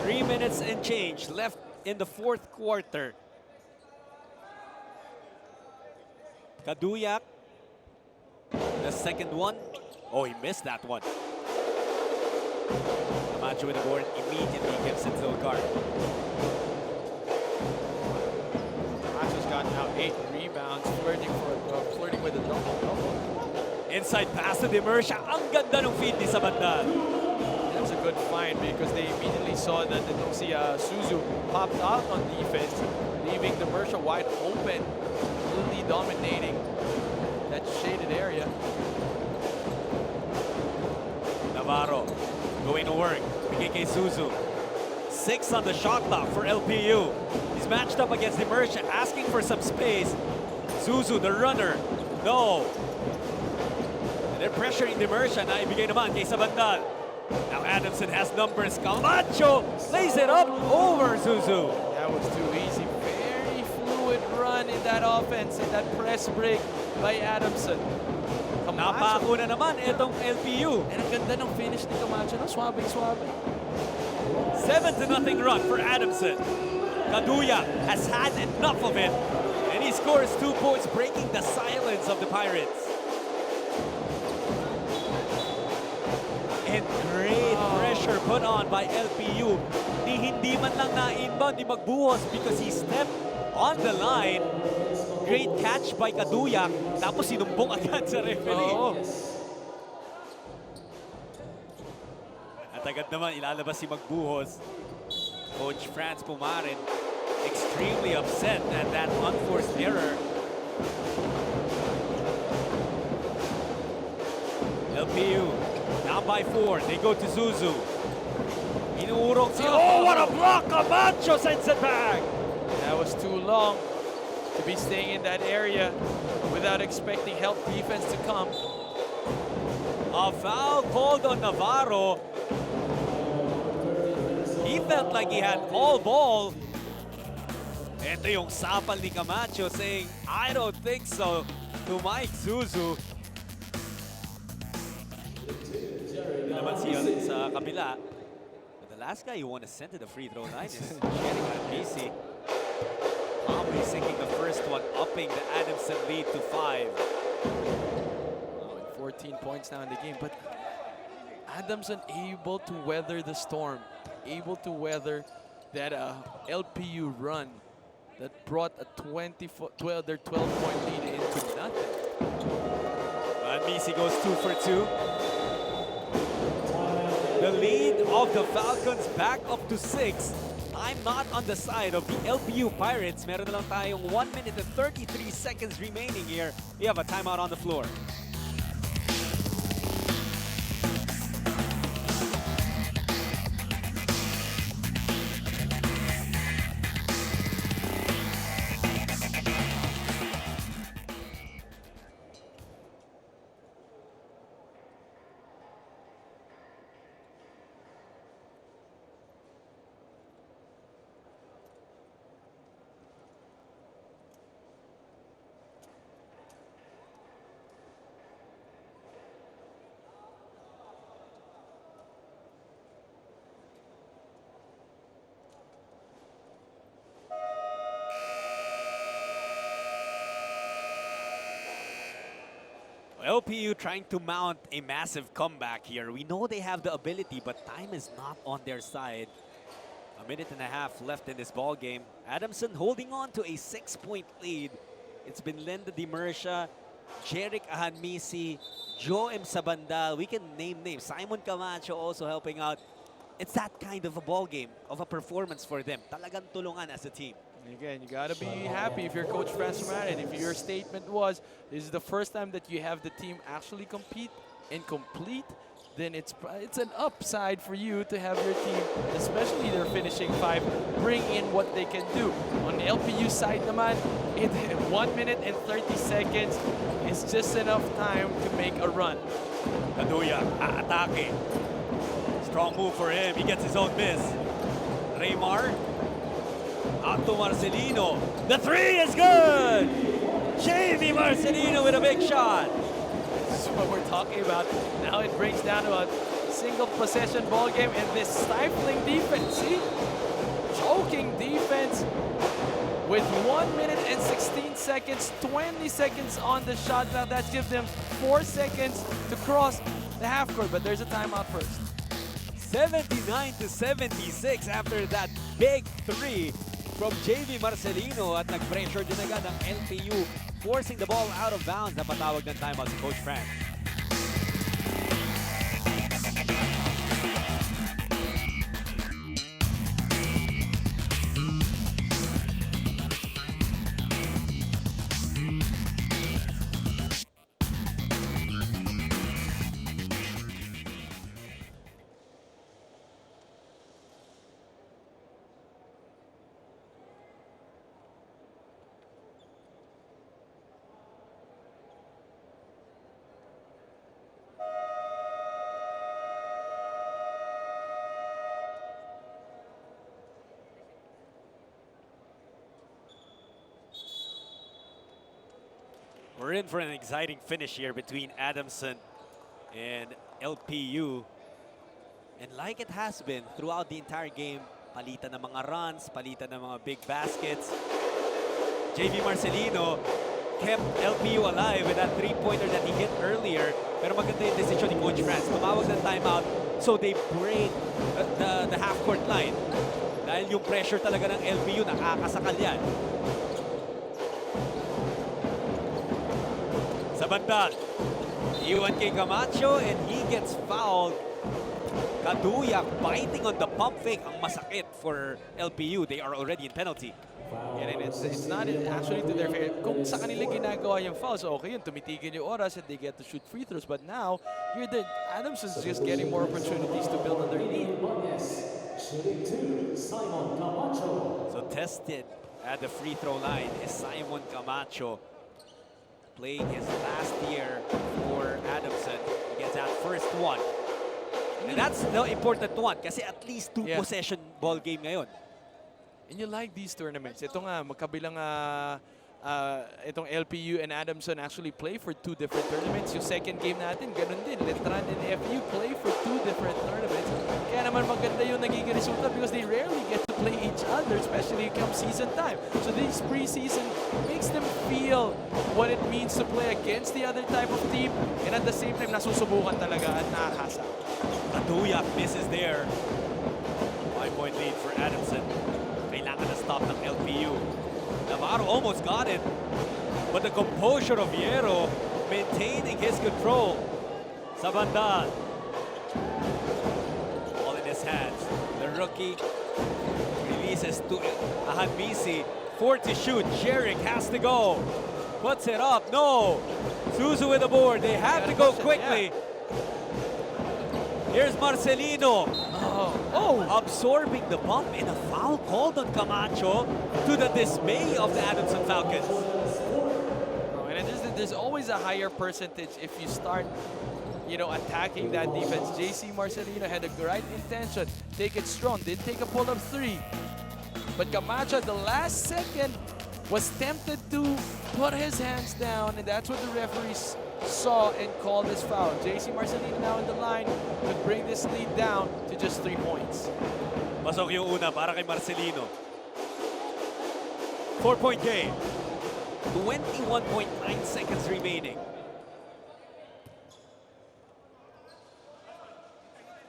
A: 3 minutes and change left in the fourth quarter. Kaduyak, the second one. Oh, he missed that one. Camacho with the board immediately gives it to Zulgar.
B: Camacho's got now 8 rebounds, flirting with a double.
A: Inside pass to Demercia. Ang ganda ng feed ni sa banda.
B: That was a good find because they immediately saw that Suzu popped out on defense, leaving Demercia wide open, really dominating that shaded area.
A: Navarro going to work. Bigay kay Suzu. 6 on the shot clock for LPU. He's matched up against Demercia, asking for some space. Suzu, the runner. No. And they're pressuring Demercia. Na ibigay naman kay Sabandal. Now Adamson has numbers. Camacho lays it up over Suzu.
B: That was too easy. Very fluid run in that offense, in that press break by Adamson.
A: Napako na naman itong LPU.
B: And ang ganda ng finish ni Camacho. No? Swabe.
A: 7-0 run for Adamson. Kaduya has had enough of it. And he scores 2 points, breaking the silence of the Pirates. And great pressure put on by LPU. Hindi man lang na-inbound, di magbuhos because he stepped on the line. Great catch by Kaduya. Tapos sinumbong agad sa referee. At agad naman ilalabas si Magbuhos. Coach Franz Pumarin extremely upset at that unforced error. LPU down by 4. They go to Suzu. Inuurong si... Oh, what a block! Camacho sends it back!
B: That was too long to be staying in that area without expecting help defense to come.
A: A foul called on Navarro. He felt like he had all ball. Ito yung sapal ni Camacho saying, I don't think so, to Mike Suzu. Naman siya sa kabila. But the last guy you want to send to the free throw line is Jerry Hadmisi. Calmly sinking the first one, upping the Adamson lead to 5.
B: 14 points now in the game, but Adamson able to weather the storm, able to weather that LPU run that brought a 12-point lead into nothing.
A: Hadmisi goes 2 for 2. The lead of the Falcons back up to 6. I'm not on the side of the LPU Pirates. Meron na lang tayong 1 minute and 33 seconds remaining here. We have a timeout on the floor. LPU trying to mount a massive comeback here. We know they have the ability, but time is not on their side. A minute and a half left in this ball game. Adamson holding on to a 6-point lead. It's been Linda Dimersha, Jeric Ahanmisi, Joe M. Sabandal. We can name names. Simon Camacho also helping out. It's that kind of a ball game, of a performance for them. Talagang tulungan as a team.
B: Again, you gotta be happy if you're Coach Franz Marin. If your statement was, this is the first time that you have the team actually compete and complete, then it's an upside for you to have your team, especially their finishing five, bring in what they can do. On the LPU side naman, 1 minute and 30 seconds is just enough time to make a run.
A: Kaduya, aatake. Strong move for him. He gets his own miss. Raymar. Out to Marcelino. The three is good! JV Marcelino with a big shot.
B: This is what we're talking about. Now it brings down to a single possession ball game, and this stifling defense, see? Choking defense with 1 minute and 16 seconds, 20 seconds on the shot. Now that gives them 4 seconds to cross the half court, but there's a timeout first.
A: 79 to 76 after that big three from JV Marcelino at nag-pressure din agad ang LPU, forcing the ball out of bounds. Napatawag ng timeout si Coach Franz. We're in for an exciting finish here between Adamson and LPU. And like it has been throughout the entire game, palitan ng mga runs, palitan ng mga big baskets. JV Marcelino kept LPU alive with that three-pointer that he hit earlier. Pero maganda yung decision ni Coach Franz. Tumawag ng timeout so they break the half-court line. Dahil yung pressure talaga ng LPU, nakakasakal yan. Sabandal, iwan kay Camacho, and he gets fouled. Kaduya biting on the pump fake. Ang masakit for LPU. They are already in penalty.
B: Yeah, and it's not actually to their favor. Kung sa kanila ginagawa yung fouls, okay yun, tumitigil yung oras and they get to shoot free throws. But now, Adamson's just getting more opportunities to build on their lead.
A: So tested at the free throw line is Simon Camacho, playing his last year for Adamson. He gets that first one. And that's the important one kasi at least two possession ball game ngayon.
B: And you like these tournaments. Ito nga, magkabilang itong LPU and Adamson actually play for two different tournaments. Yung second game natin, ganun din. Letran and FU play for two different tournaments. Kaya naman maganda yung nagiging resulta because they rarely get to play each other, especially come season time. So this preseason makes them feel what it means to play against the other type of team, and at the same time, nasusubukan talaga at nakakasa.
A: Kaduya misses there. 5-point lead for Adamson. Kailangan na stop ng LPU. Navarro almost got it, but the composure of Viero maintaining his control. Sabandal. Ball in his hands. The rookie releases to Ahanmisi. 4 to shoot. Jeric has to go. Puts it up. No. Suzu with the board. They have to go quickly. Here's Marcelino. Absorbing the bump and a foul called on Camacho to the dismay of the Adamson Falcons.
B: And there's always a higher percentage if you start, attacking that defense. JC Marcelino had a right intention. Take it strong. Didn't take a pull-up three. But Camacho, at the last second, was tempted to put his hands down, and that's what the referees saw and called this foul. JC Marcelino now in the line to bring this lead down to just 3 points.
A: Pasok yung una para kay Marcelino. 4-point game. 21.9 seconds remaining.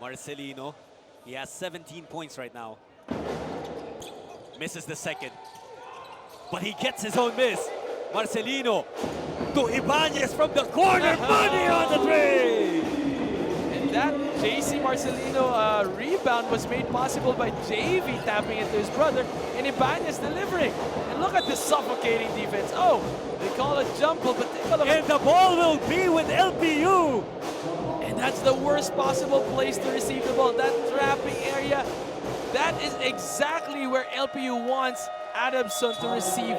A: Marcelino, he has 17 points right now. Misses the second. But he gets his own miss. Marcelino to Ibanez from the corner. Money on the tray!
B: And that JC Marcelino rebound was made possible by JV tapping into his brother and Ibanez delivering. And look at this suffocating defense. Oh, they call it jump ball, but take a look.
A: And the ball will be with LPU.
B: And that's the worst possible place to receive the ball. That trapping area, that is exactly where LPU wants Adamson to receive.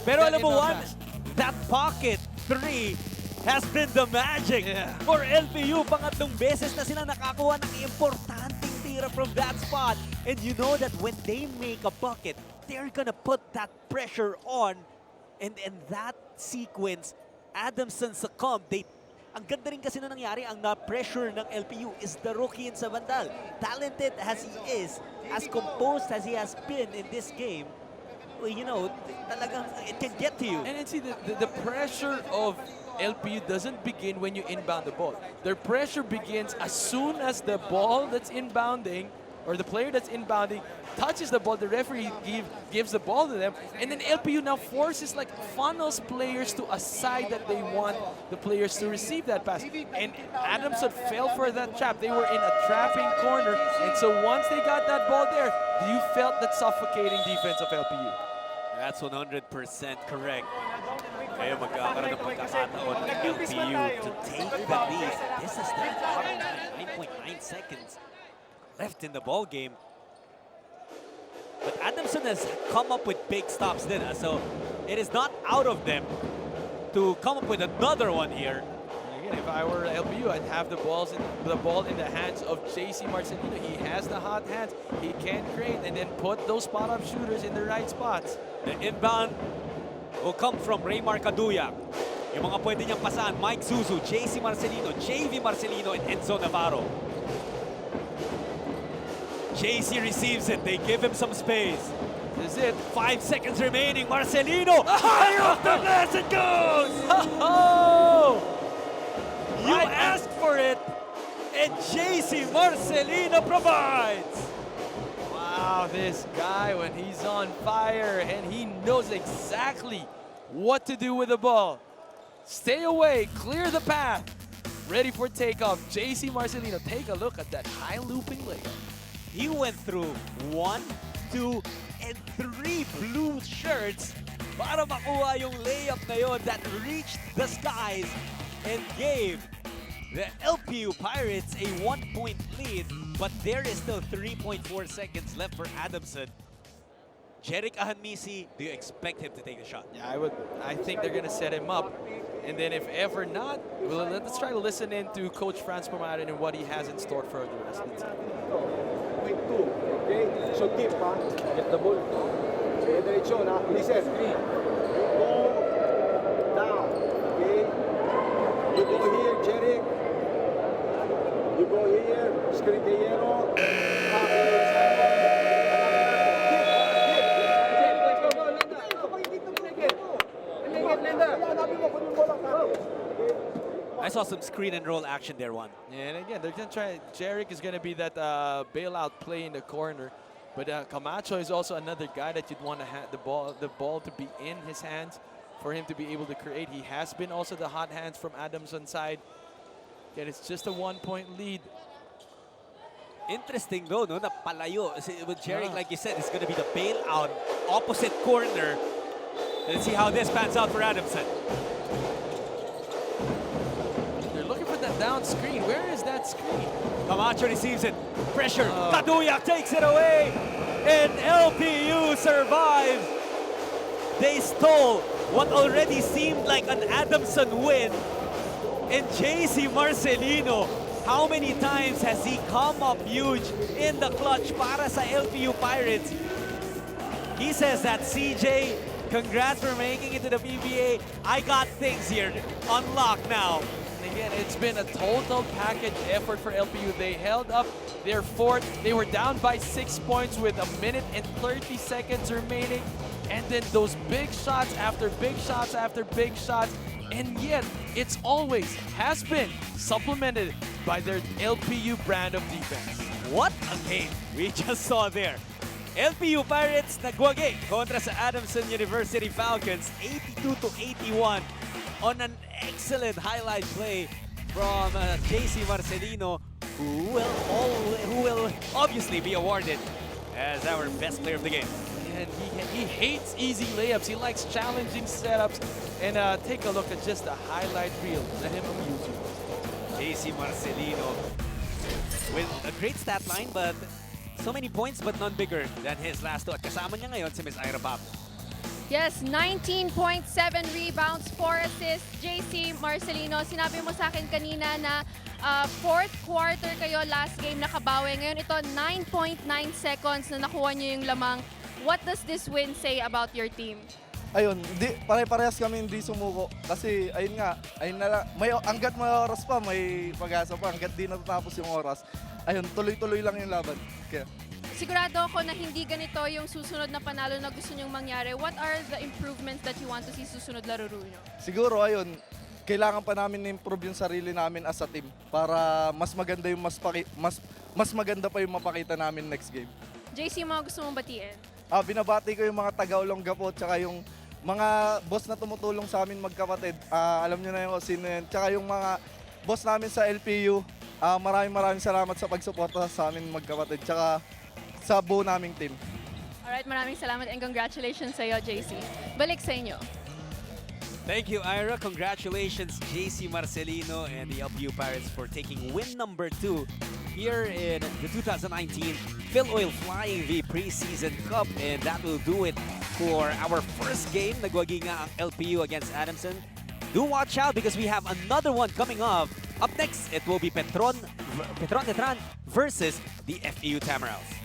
A: Pero
B: that
A: alam mo,
B: inbound
A: Juan,
B: pass.
A: that pocket three has been the magic for LPU. Pangatlong beses na sila nakakuha ng importanteng tira from that spot. And you know that when they make a bucket, they're gonna put that pressure on. And that sequence, Adamson succumbed. Ang ganda rin kasi na nangyari, ang na-pressure ng LPU is the rookie in Sabandal. Talented as he is, as composed as he has been in this game, well, you know, talagang it can get to you.
B: And see, the pressure of LPU doesn't begin when you inbound the ball. Their pressure begins as soon as the ball that's inbounding, or the player that's inbounding, touches the ball, the referee gives the ball to them, and then LPU now forces, like, funnels players to a side that they want the players to receive that pass. And Adamson fell for that trap. They were in a trapping corner, and so once they got that ball there, you felt that suffocating defense of LPU.
A: That's 100% correct. Kaya magkakaroon ng pagkakataon ng LPU to take the lead. This is the time, 9.9 seconds left in the ball game. But Adamson has come up with big stops din. So it is not out of them to come up with another one here.
B: Again, if I were LPU, I'd have the ball in the hands of JC Marcelino. He has the hot hands. He can create and then put those spot-up shooters in the right spots.
A: The inbound will come from Raymar Caduya. Yung mga pwede niyang pasahan, Mike Zuzu, JC Marcelino, JV Marcelino, and Enzo Navarro. JC receives it. They give him some space.
B: This is it.
A: 5 seconds remaining. Marcelino, high off the glass it goes!
B: Oh!
A: You asked for it, and JC Marcelino provides.
B: Wow, this guy, when he's on fire, and he knows exactly what to do with the ball. Stay away, clear the path. Ready for takeoff. JC Marcelino, take a look at that high looping layup.
A: He went through 1, 2, and 3 blue shirts para makuha yung layup na yun that reached the skies and gave the LPU Pirates a 1-point lead, but there is still 3.4 seconds left for Adamson. Jeric Ahanmisi, do you expect him to take the shot?
B: Yeah, I think they're going to set him up. And then if ever not, well, let's try to listen in to Coach Franz Pumaren and what he has in store for the rest of the team.
E: Point two, okay? So deep, ha? Get the ball. Okay, direction, ha? Listen. Go down, okay? You go here, Jeric. You go here, screen the yellow.
A: I saw some screen and roll action there, Juan.
B: And again, they're going to try. Jeric is going to be that bailout play in the corner. But Camacho is also another guy that you'd want to have the ball to be in his hands for him to be able to create. He has been also the hot hands from Adamson's side. Again, it's just a 1-point lead.
A: Interesting though, no? Na palayo. With Jeric, like you said, it's going to be the bailout opposite corner. Let's see how this pans out for Adamson.
B: They're looking for that down screen. Where is that screen?
A: Camacho receives it. Pressure. Caduya takes it away. And LPU survives. They stole what already seemed like an Adamson win. And JC Marcelino, how many times has he come up huge in the clutch para sa LPU Pirates? He says that, CJ, congrats for making it to the PBA. I got things here on lock now.
B: And again, it's been a total package effort for LPU. They held up their fort. They were down by 6 points with 1 minute and 30 seconds remaining. And then those big shots after big shots after big shots. And yet, has been supplemented by their LPU brand of defense.
A: What a game we just saw there. LPU Pirates nagwagi kontra sa Adamson University Falcons 82-81 on an excellent highlight play from JC Marcelino, who will obviously be awarded as our best player of the game.
B: And he hates easy layups. He likes challenging setups. And take a look at just the highlight reel. Let him amuse you.
A: JC Marcelino with a great stat line, but so many points but none bigger than his last two. At kasama niya ngayon si Miss Ira Pablo.
D: Yes, 19.7 rebounds, 4 assists. JC Marcelino, sinabi mo sa akin kanina na fourth quarter kayo last game nakabawi. Ngayon ito, 9.9 seconds na nakuha niyo yung lamang. What does this win say about your team?
F: Ayun, pare-parehas kami hindi sumuko. Kasi ayun nga, ayun na lang, hanggat may oras pa, may pag-asa pa. Hanggat di natatapos yung oras, ayun, tuloy-tuloy lang yung laban. Kaya,
D: Sigurado ako na hindi ganito yung susunod na panalo na gusto nyong mangyari. What are the improvements that you want to see susunod laro nyo?
F: siguro, ayun, kailangan pa namin na-improve yung sarili namin as a team para mas maganda yung mas maganda pa yung mapakita namin next game.
D: JC, mga gusto mong batiin?
F: Binabati ko yung mga taga-Olonga po, tsaka yung mga boss na tumutulong sa amin magkapatid. Alam nyo na yung sino yan. Tsaka yung mga boss namin sa LPU, maraming salamat sa pagsuporta sa amin magkapatid. Tsaka sa buo naming team.
D: Alright, maraming salamat and congratulations sa iyo, JC. Balik sa inyo.
A: Thank you, Ira. Congratulations, JC Marcelino and the LPU Pirates for taking win number 2 here in the 2019 Filoil Flying V Preseason Cup. And that will do it for our first game. Nagwagi nga ang LPU against Adamson. Do watch out because we have another one coming up. Up next, it will be Petron Tetran versus the FEU Tamarals.